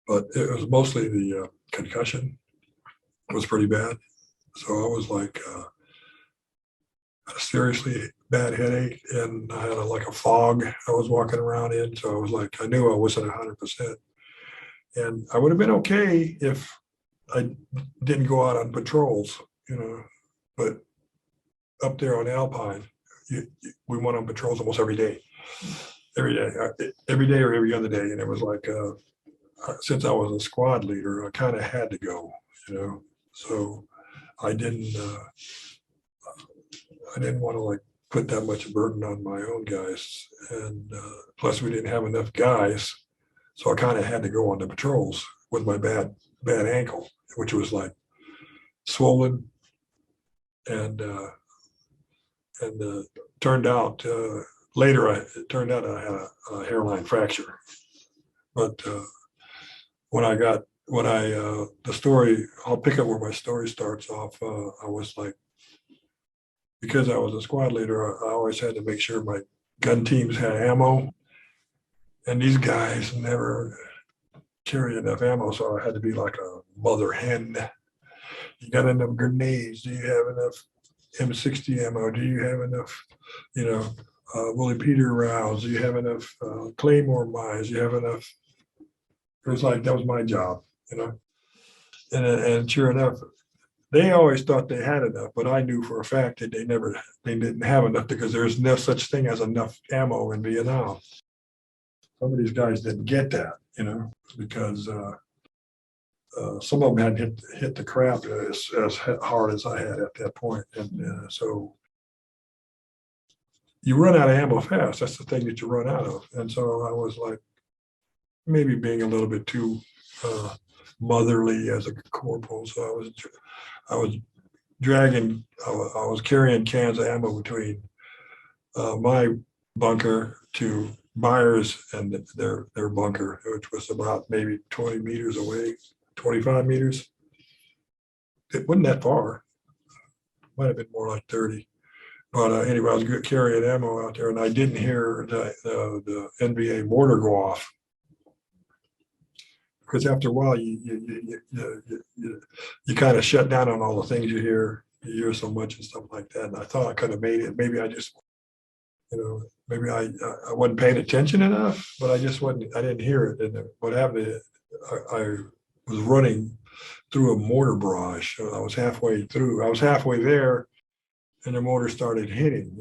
but it was mostly the concussion. It was pretty bad. So I was like, had a seriously bad headache, and I had like a fog I was walking around in. So I was like, I knew I wasn't 100%. And I would have been okay if I didn't go out on patrols, but up there on Alpine, we went on patrols almost every day or every other day. And it was like, since I was a squad leader, I kind of had to go, so I didn't want to like put that much burden on my own guys. And plus we didn't have enough guys. So I kind of had to go on the patrols with my bad ankle, which was like swollen, and turned out later it turned out I had a hairline fracture. But the story, I'll pick up where my story starts off. I was like, because I was a squad leader, I always had to make sure my gun teams had ammo, and these guys never carry enough ammo, so I had to be like a mother hen. You got enough grenades? Do you have enough M60 ammo? Do you have enough, Willie Peter rounds? Do you have enough Claymore mines? Do you have enough? It was like, that was my job, and sure enough, they always thought they had enough, but I knew for a fact that they didn't have enough, because there's no such thing as enough ammo in Vietnam. Some of these guys didn't get that, because some of them hadn't hit the crap as hard as I had at that point. And so you run out of ammo fast. That's the thing that you run out of. And so I was like, maybe being a little bit too motherly as a corporal. So I was dragging, I was carrying cans of ammo between my bunker to Myers and their bunker, which was about maybe 20 meters away, 25 meters. It wasn't that far. Might have been more like 30. But anyway, I was carrying ammo out there, and I didn't hear the NBA mortar go off. Because after a while, you kind of shut down on all the things you hear so much and stuff like that. And I thought I could have made it. Maybe I just, maybe I wasn't paying attention enough, but I didn't hear it. And what happened is I was running through a mortar barrage. So I was halfway there, and the mortar started hitting,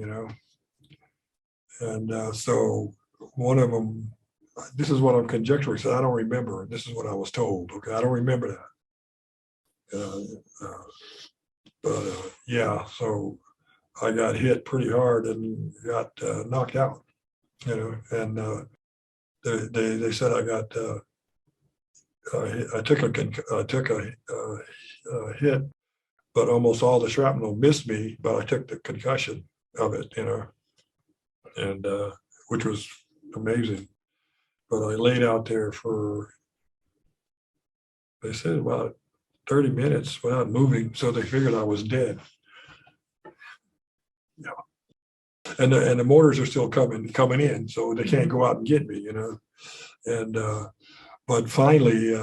And so one of them, this is what I'm conjecturing, so I don't remember. This is what I was told. Okay, I don't remember that. Yeah, so I got hit pretty hard and got knocked out, and they said I got I took a hit, but almost all the shrapnel missed me, but I took the concussion of it, and which was amazing. But I laid out there for, they said, about 30 minutes without moving, so they figured I was dead. Yeah. And the mortars are still coming in, so they can't go out and get me, And but finally,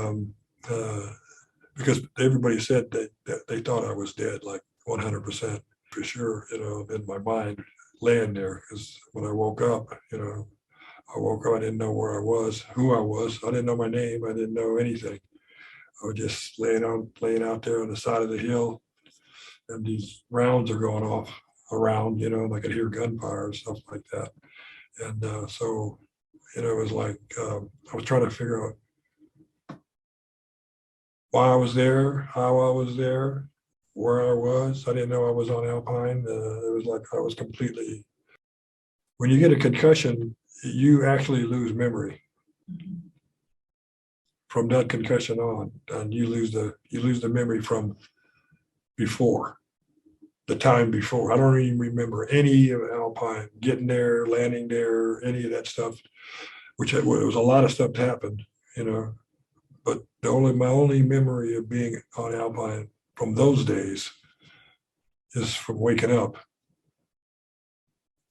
because everybody said that they thought I was dead, like 100% for sure, in my mind. laying there, because when I woke up, I woke up, I didn't know where I was, who I was. I didn't know my name. I didn't know anything. I was just laying out there on the side of the hill, and these rounds are going off around, and I could hear gunfire and stuff like that. And so, it was like, I was trying to figure out why I was there, how I was there, where I was. I didn't know I was on Alpine. It was like I was completely, when you get a concussion, you actually lose memory from that concussion on, and you lose the memory from before, the time before. I don't even remember any of Alpine, getting there, landing there, any of that stuff, which it was a lot of stuff that happened, but my only memory of being on Alpine from those days is from waking up,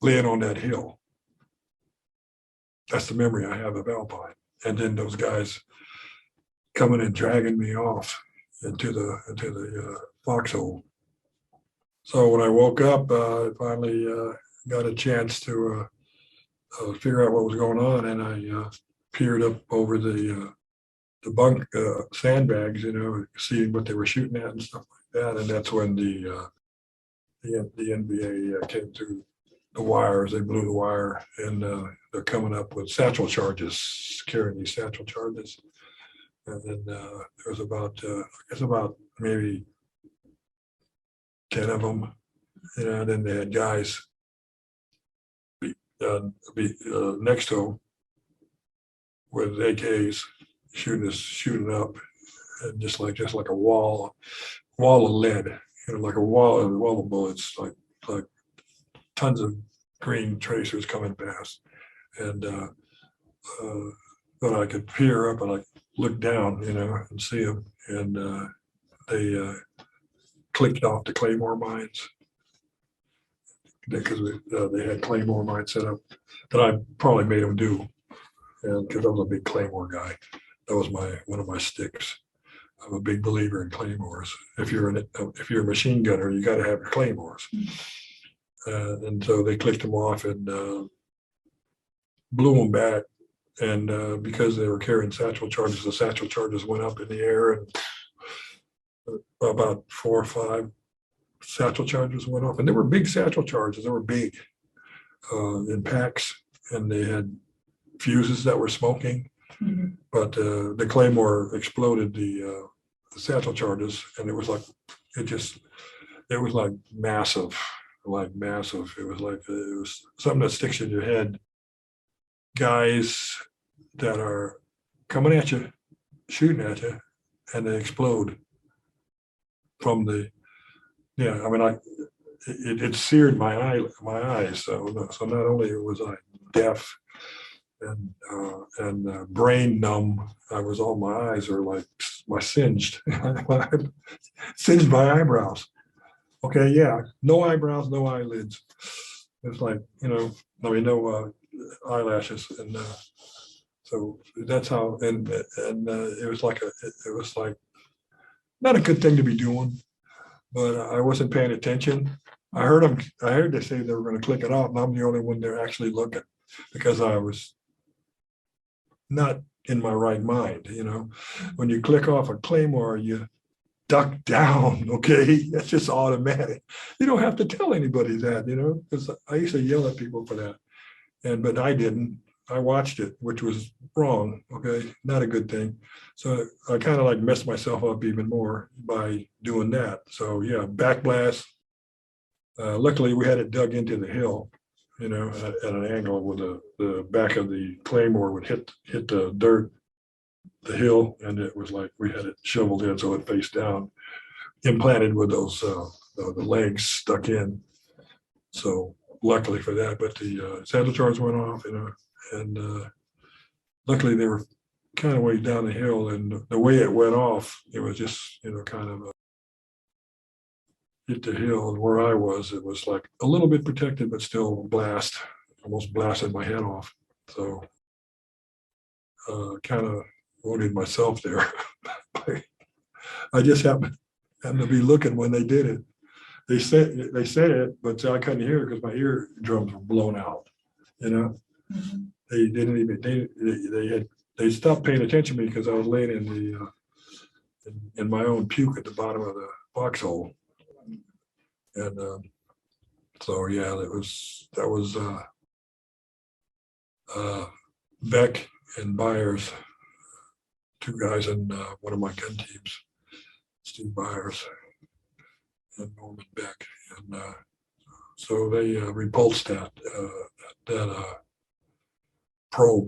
laying on that hill. That's the memory I have of Alpine. And then those guys coming and dragging me off into the foxhole. So when I woke up, I finally got a chance to figure out what was going on, and I peered up over the bunk sandbags, seeing what they were shooting at and stuff like that. And that's when the NBA came through the wires. They blew the wire, and they're coming up with satchel charges, carrying these satchel charges. And then there was about maybe 10 of them. And then they had guys be next to them with AKs shooting up, and just like a wall of lead, like a wall of bullets, like tons of green tracers coming past. And but I could peer up and I look down, and see them, and they clicked off the Claymore mines, because they had Claymore mines set up that I probably made them do, and because I was a big Claymore guy. That was one of my sticks. I'm a big believer in Claymores. If you're a machine gunner, you got to have your Claymores. And so they clicked them off and blew them back. And because they were carrying satchel charges, the satchel charges went up in the air, and about 4 or 5 satchel charges went off. And they were big satchel charges. They were big in packs, and they had fuses that were smoking. Mm-hmm. But the Claymore exploded the satchel charges, and it was like massive. It was something that sticks in your head. Guys that are coming at you, shooting at you, and they explode from the, it seared my eyes. So not only was I deaf and brain numb, all my eyes are like singed, singed my eyebrows. Okay, yeah, no eyebrows, no eyelids. It's like, no eyelashes, and so that's how. And it was like not a good thing to be doing, but I wasn't paying attention. I heard they say they were going to click it off, and I'm the only one there actually looking, because I was not in my right mind. When you click off a Claymore, you duck down. Okay, that's just automatic. You don't have to tell anybody that, because I used to yell at people for that, but I didn't. I watched it, which was wrong. Okay, not a good thing. So I kind of like messed myself up even more by doing that. So yeah, backblast. Luckily, we had it dug into the hill, at an angle where the back of the Claymore would hit the dirt, the hill, and it was like we had it shoveled in so it faced down, implanted with those the legs stuck in. So luckily for that, but the satchel charge went off, and luckily they were kind of way down the hill, and the way it went off, it was just kind of hit the hill. And where I was, it was like a little bit protected, but still almost blasted my head off. So kind of wounded myself there. I just happened to be looking when they did it, they said it, but I couldn't hear it because my eardrums were blown out. You know, Mhm. they didn't even they stopped paying attention to me because I was laying in my own puke at the bottom of the foxhole, and so yeah, that was Beck and Byers, two guys in one of my gun teams, Steve Byers and Norman Beck, and so they repulsed that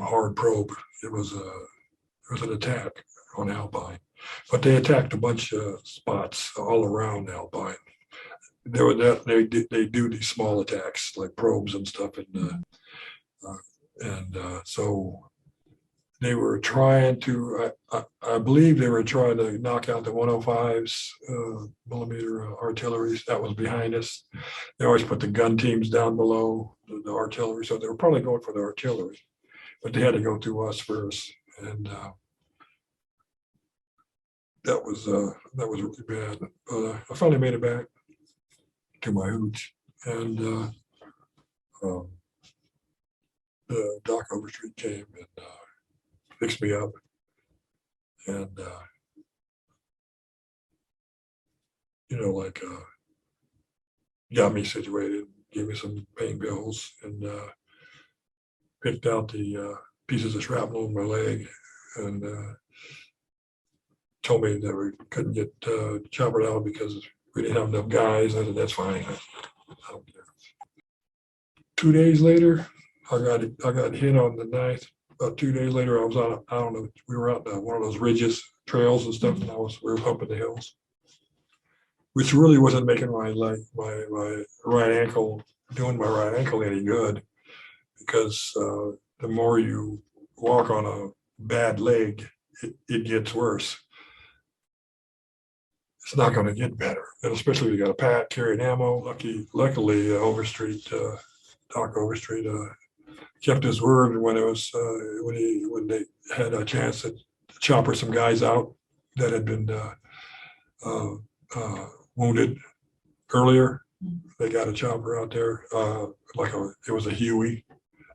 hard probe. It was an attack on Alpine, but they attacked a bunch of spots all around Alpine. They do these small attacks like probes and stuff, and so they were trying to. I believe they were trying to knock out the 105's millimeter artillery that was behind us. They always put the gun teams down below the artillery, so they were probably going for the artillery, but they had to go through us first, and that was really bad. But I finally made it back to my hooch, and Doc Overstreet came and fixed me up, and like got me situated, gave me some pain pills, and picked out the pieces of shrapnel in my leg, and told me that we couldn't get choppered out because we didn't have enough guys. I said, that's fine. I don't care. 2 days later, I got hit on the 9th. About 2 days later, I was on, I don't know, we were out one of those ridges, trails and stuff, and we were up in the hills, which really wasn't making my right ankle, doing my right ankle any good, because the more you walk on a bad leg, it gets worse. It's not going to get better, and especially if you got a pack carrying ammo. Luckily, Doc Overstreet, kept his word when it was when they had a chance to chopper some guys out that had been wounded earlier. They got a chopper out there, it was a Huey,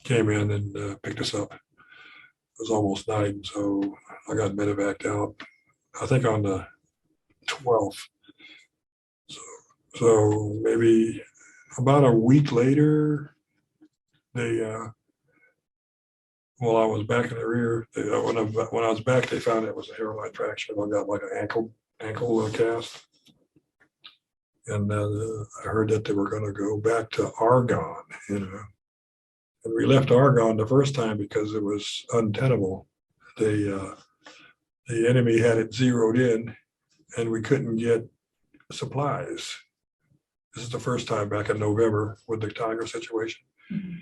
came in and picked us up. It was almost night, so I got medevaced out, I think on the 12th. So maybe about a week later, they I was back in the rear. When I was back, they found it was a hairline fracture. I got like an ankle cast, and I heard that they were going to go back to Argonne, And we left Argonne the first time because it was untenable. The enemy had it zeroed in, and we couldn't get supplies. This is the first time back in November with the Tiger situation. Mm-hmm.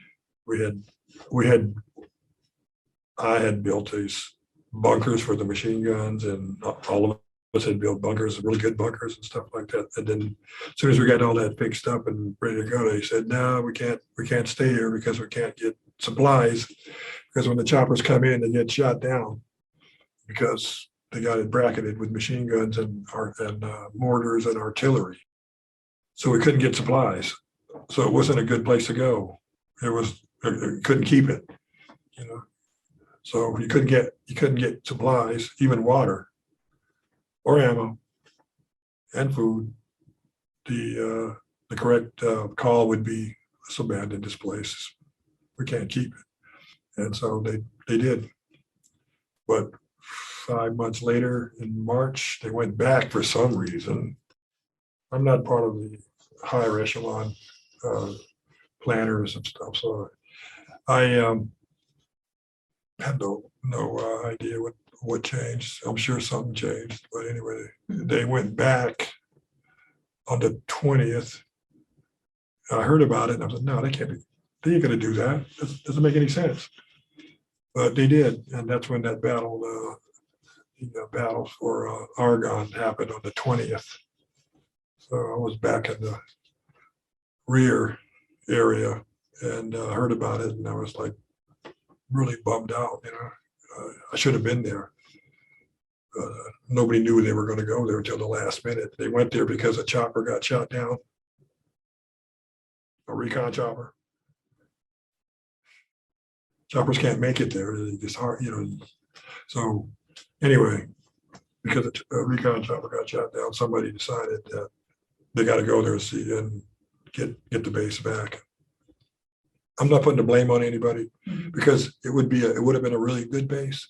I had built these bunkers for the machine guns, and all of us had built bunkers, really good bunkers and stuff like that. And then as soon as we got all that fixed up and ready to go, they said, no, we can't stay here because we can't get supplies, because when the choppers come in, they get shot down because they got it bracketed with machine guns and mortars and artillery. So we couldn't get supplies. So it wasn't a good place to go. Couldn't keep it, So you couldn't get supplies, even water or ammo and food. The correct call would be, let's abandon this place. We can't keep it. And so they did. But 5 months later, in March, they went back for some reason. I'm not part of the higher echelon planners and stuff, so I have no idea what changed. I'm sure something changed, but anyway, they went back on the 20th. I heard about it, and I was like, no, they ain't going to do that. It doesn't make any sense. But they did, and that's when that battle, the battle for Argonne happened on the 20th. So I was back in the rear area and heard about it, and I was like really bummed out. I should have been there. Nobody knew they were going to go there until the last minute. They went there because a chopper got shot down, a recon chopper. Choppers can't make it there. It's hard, you know. So anyway, because a recon chopper got shot down, somebody decided that they got to go there and see and get the base back. I'm not putting the blame on anybody because it would have been a really good base,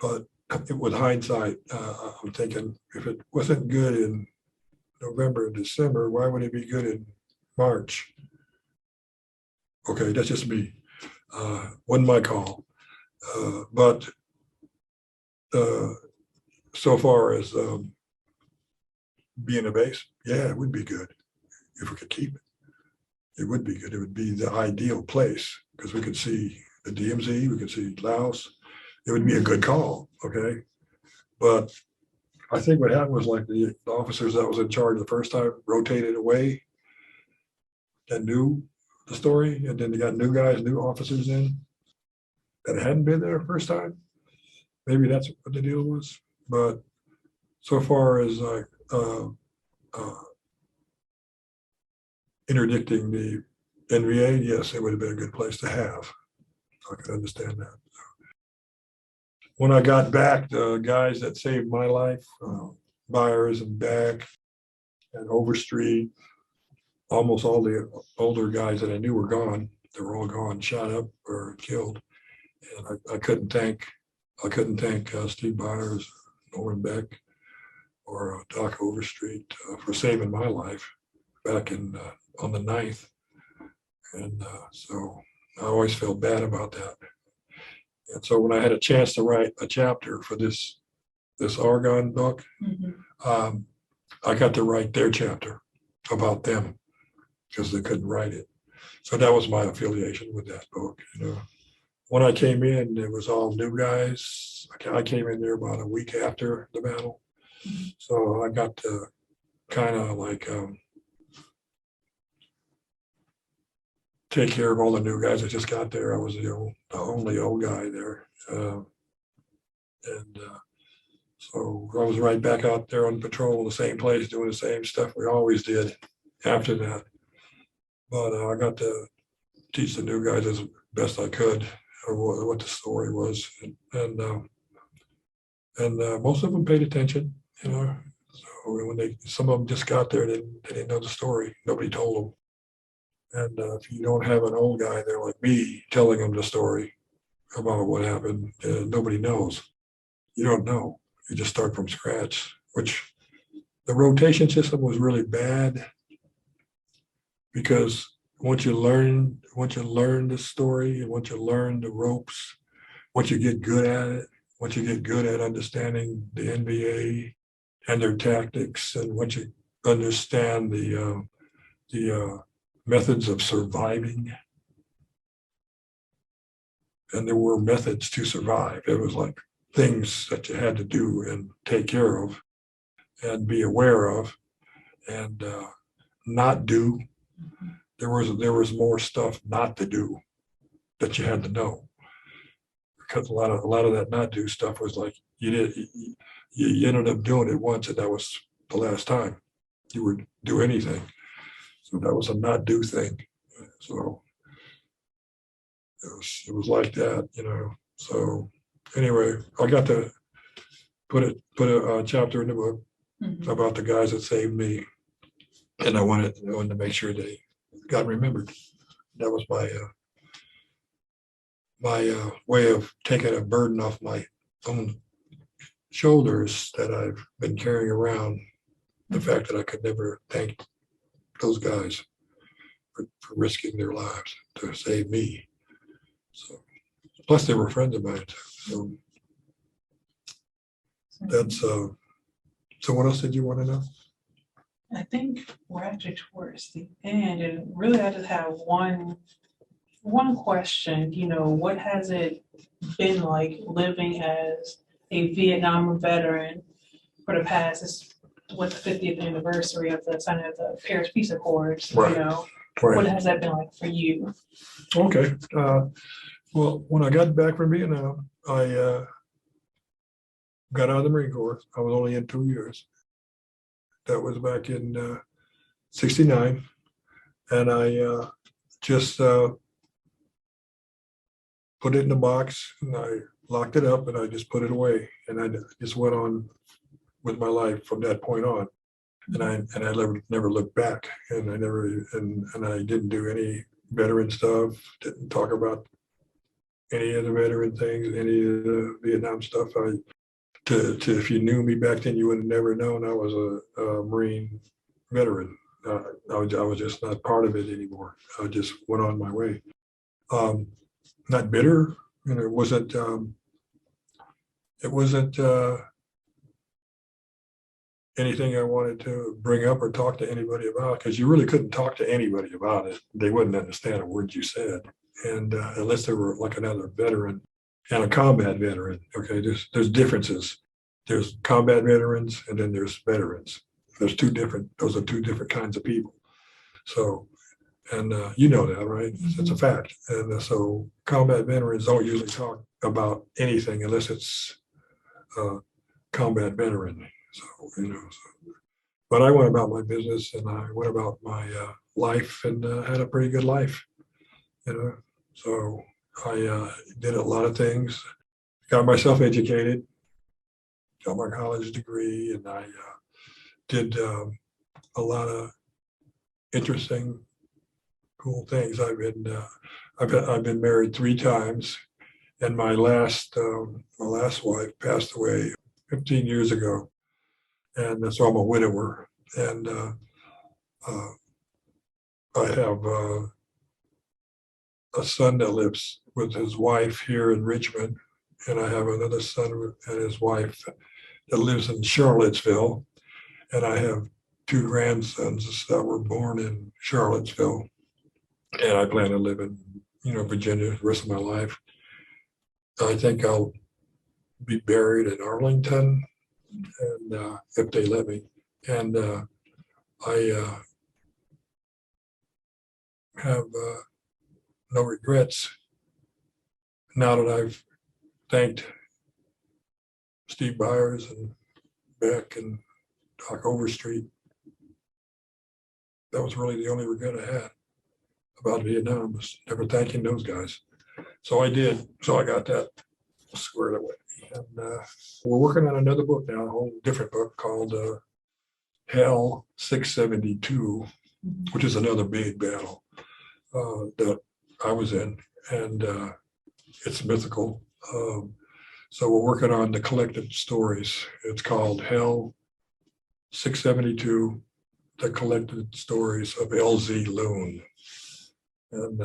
but with hindsight, I'm thinking if it wasn't good in November and December, why would it be good in March? Okay, that's just me. Wasn't my call. But so far as being a base, yeah, it would be good if we could keep it. It would be good. It would be the ideal place because we could see the DMZ, we could see Laos. It would be a good call, okay? But I think what happened was like the officers that was in charge the first time rotated away that knew the story, and then they got new guys, new officers in that hadn't been there the first time. Maybe that's what the deal was. But so far as like interdicting the NVA, yes, it would have been a good place to have. I can understand that. When I got back, the guys that saved my life, Byers and Beck and Overstreet, almost all the older guys that I knew were gone. They were all gone, shot up or killed. And I couldn't thank Steve Byers, Norman Beck, or Doc Overstreet for saving my life back in on the 9th. And so I always felt bad about that. And so when I had a chance to write a chapter for this Argonne book, I got to write their chapter about them because they couldn't write it. So that was my affiliation with that book. You know, when I came in, it was all new guys. I came in there about a week after the battle, so I got to kind of like take care of all the new guys that just got there. I was the only old guy there, and so I was right back out there on patrol in the same place, doing the same stuff we always did after that. But I got to teach the new guys as best I could what the story was, and most of them paid attention, you know. So when some of them just got there, they didn't know the story. Nobody told them. And if you don't have an old guy there like me telling them the story about what happened, nobody knows. You don't know. You just start from scratch, which the rotation system was really bad because once you learn the story and once you learn the ropes, once you get good at it, once you get good at understanding the NBA and their tactics, and once you understand the methods of surviving, and there were methods to survive. It was like things that you had to do and take care of and be aware of and not do. There was more stuff not to do that you had to know, because a lot of that not do stuff was like you ended up doing it once and that was the last time you would do anything. So that was a not do thing. So it was like that, you know. So anyway, I got to put a chapter in the book about the guys that saved me, and I wanted to make sure they got remembered. That was my way of taking a burden off my own shoulders that I've been carrying around. The fact that I could never thank those guys for risking their lives to save me. So, plus they were friends of mine too. So that's so what else did you want to know? I think we're actually towards the end, and really I just have one question. You know, what has it been like living as a Vietnam veteran for the past, it's what, the 50th anniversary of the signing of the Paris Peace Accords? Right. You know, Right. what has that been like for you? Okay. Well, when I got back from Vietnam, I got out of the Marine Corps. I was only in 2 years. That was back in '69. and I just put it in a box, and I locked it up, and I just put it away, and I just went on with my life from that point on. And I never looked back, and I didn't do any veteran stuff. Didn't talk about any of the veteran things, any of the Vietnam stuff. If you knew me back then, you would have never known I was a Marine veteran. I was just not part of it anymore. I just went on my way. Not bitter, and it wasn't. Anything I wanted to bring up or talk to anybody about, because you really couldn't talk to anybody about it. They wouldn't understand a word you said, and unless they were like another veteran and a combat veteran. Okay, there's differences. There's combat veterans, and then there's veterans. Those are two different kinds of people. So, and you know that, right? It's a fact. And so combat veterans don't usually talk about anything unless it's combat veteran. So, but I went about my business, and I went about my life, and had a pretty good life, So I did a lot of things, got myself educated, got my college degree, and I did a lot of interesting, cool things. I've been married 3 times, and my last wife passed away 15 years ago. And so I'm a widower, and I have a son that lives with his wife here in Richmond, and I have another son and his wife that lives in Charlottesville, and I have 2 grandsons that were born in Charlottesville, and I plan to live in Virginia the rest of my life. I think I'll be buried in Arlington, and if they let me, and I have no regrets now that I've thanked Steve Byers and Beck and Doc Overstreet. That was really the only regret I had about Vietnam, was never thanking those guys. So I did. So I got that squared away. And we're working on another book now, a whole different book called Hell 672, which is another big battle that I was in, and it's mythical. So we're working on the collected stories. It's called Hell 672, the collected stories of LZ Loon. And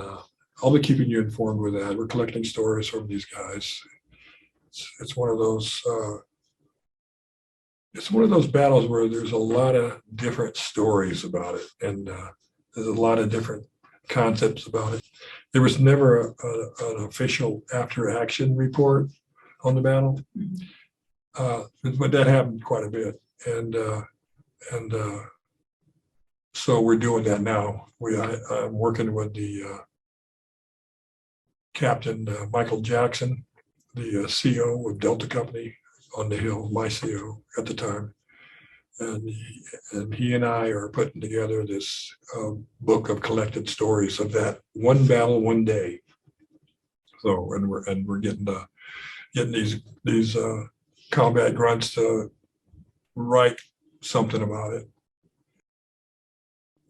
I'll be keeping you informed with that. We're collecting stories from these guys. It's one of those battles where there's a lot of different stories about it, and there's a lot of different concepts about it. There was never an official after action report on the battle, but that happened quite a bit, and so we're doing that now. I'm working with the Captain Michael Jackson, the CO of Delta Company on the Hill, my CO at the time. And he and I are putting together this book of collected stories of that one battle, one day. So, and we're getting these combat grunts to write something about it.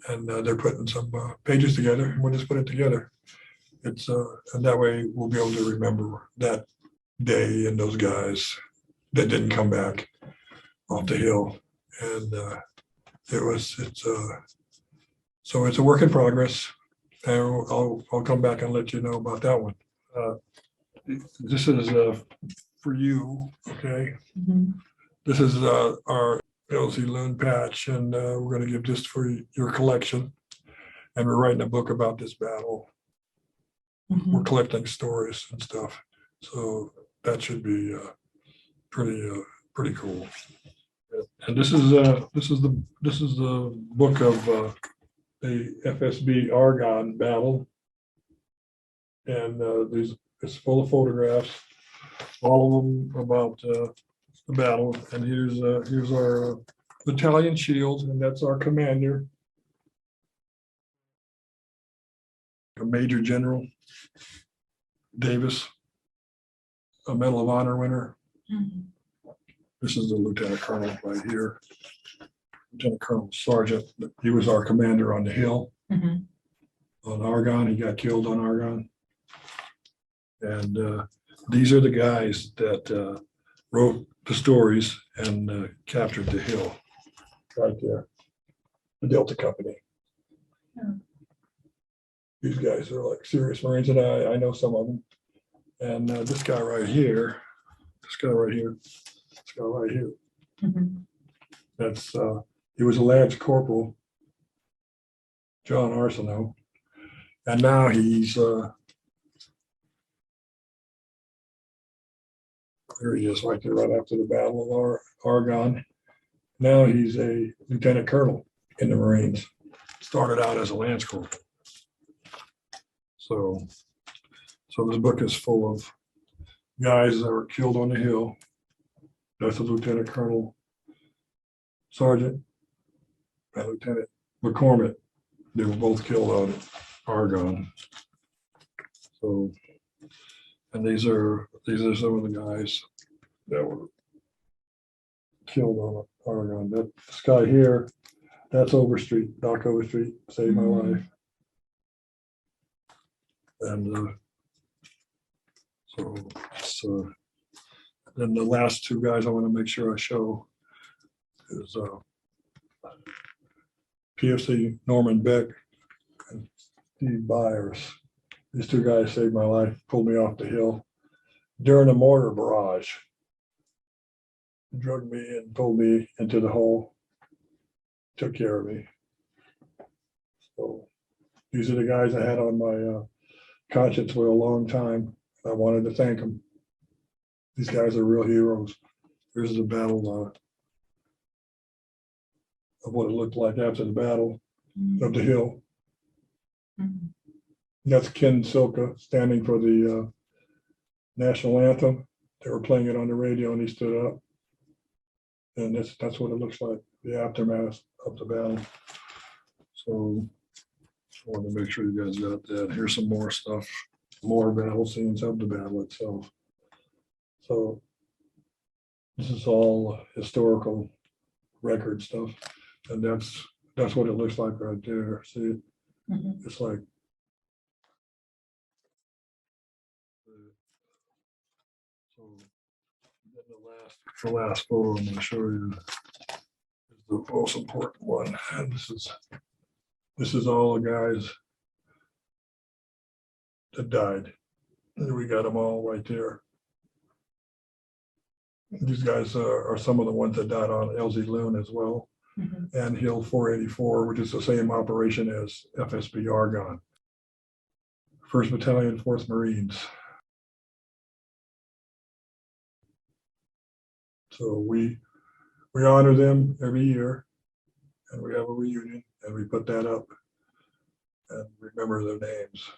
And they're putting some pages together, and we'll just put it together. It's and that way we'll be able to remember that day and those guys that didn't come back off the hill. And so it's a work in progress, and I'll come back and let you know about that one. This is for you, okay? Mhm. This is our LZ Loon patch, and we're going to give this for your collection. And we're writing a book about this battle. Mhm. We're collecting stories and stuff, so that should be pretty cool. And this is the book of the FSB Argonne battle, and it's full of photographs, all of them about the battle. And here's our battalion shield, and that's our commander. a Major General Davis, a Medal of Honor winner. Mhm. This is the Lieutenant Colonel right here. Lieutenant Colonel Sergeant. He was our commander on the hill Mhm. on Argonne. He got killed on Argonne. And these are the guys that wrote the stories and captured the hill right there, the Delta Company. Yeah. These guys are like serious Marines, and I know some of them. And this guy right here, this guy right here, this guy right here, Mhm. that's, he was a Lance Corporal, John Arsenault. And now he's, there he is right there, right after the Battle of Argonne. Now he's a lieutenant colonel in the Marines. Started out as a Lance Corporal. So this book is full of guys that were killed on the hill. That's a Lieutenant Colonel Sergeant and Lieutenant McCormick. They were both killed on Argonne. So, and these are some of the guys that were killed on Argonne. That this guy here, that's Overstreet, Doc Overstreet, saved my life. And so then the last two guys I want to make sure I show is PFC Norman Beck and Steve Byers. These two guys saved my life, pulled me off the hill during a mortar barrage. Drugged me and pulled me into the hole, took care of me. So these are the guys I had on my conscience for a long time. I wanted to thank them. These guys are real heroes. Here's the battle of what it looked like after the battle of the hill. Mhm. That's Ken Silka standing for the national anthem. They were playing it on the radio and he stood up. And that's what it looks like, the aftermath of the battle. So I want to make sure you guys got that. Here's some more stuff, more battle scenes of the battle itself. So this is all historical record stuff. And that's what it looks like right there. See, Mhm. it's like so. Then the last photo I'm going to show you is the most important one. And this is all the guys that died. And we got them all right there. These guys are some of the ones that died on LZ Loon as well. Mhm. And Hill 484, which is the same operation as FSB Argonne. 1st Battalion, 4th Marines. So we honor them every year, and we have a reunion, and we put that up and remember their names.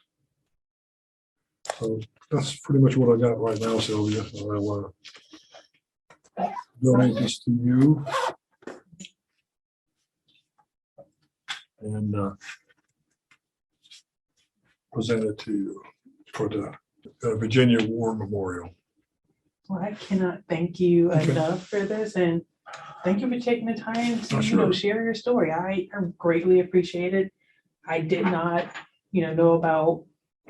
So that's pretty much what I got right now, Sylvia. I'll donate this to you. And present it to you for the Virginia War Memorial. Well, I cannot thank you Okay. enough for this, and thank you for taking the time to, Oh, sure. share your story. I greatly appreciate it. I did not, know about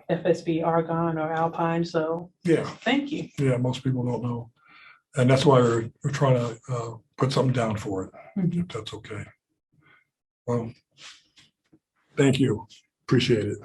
FSB Argonne or Alpine, so Yeah, thank you. yeah, most people don't know. And that's why we're trying to put something down for it, Mhm. if that's okay. Well, thank you. Appreciate it.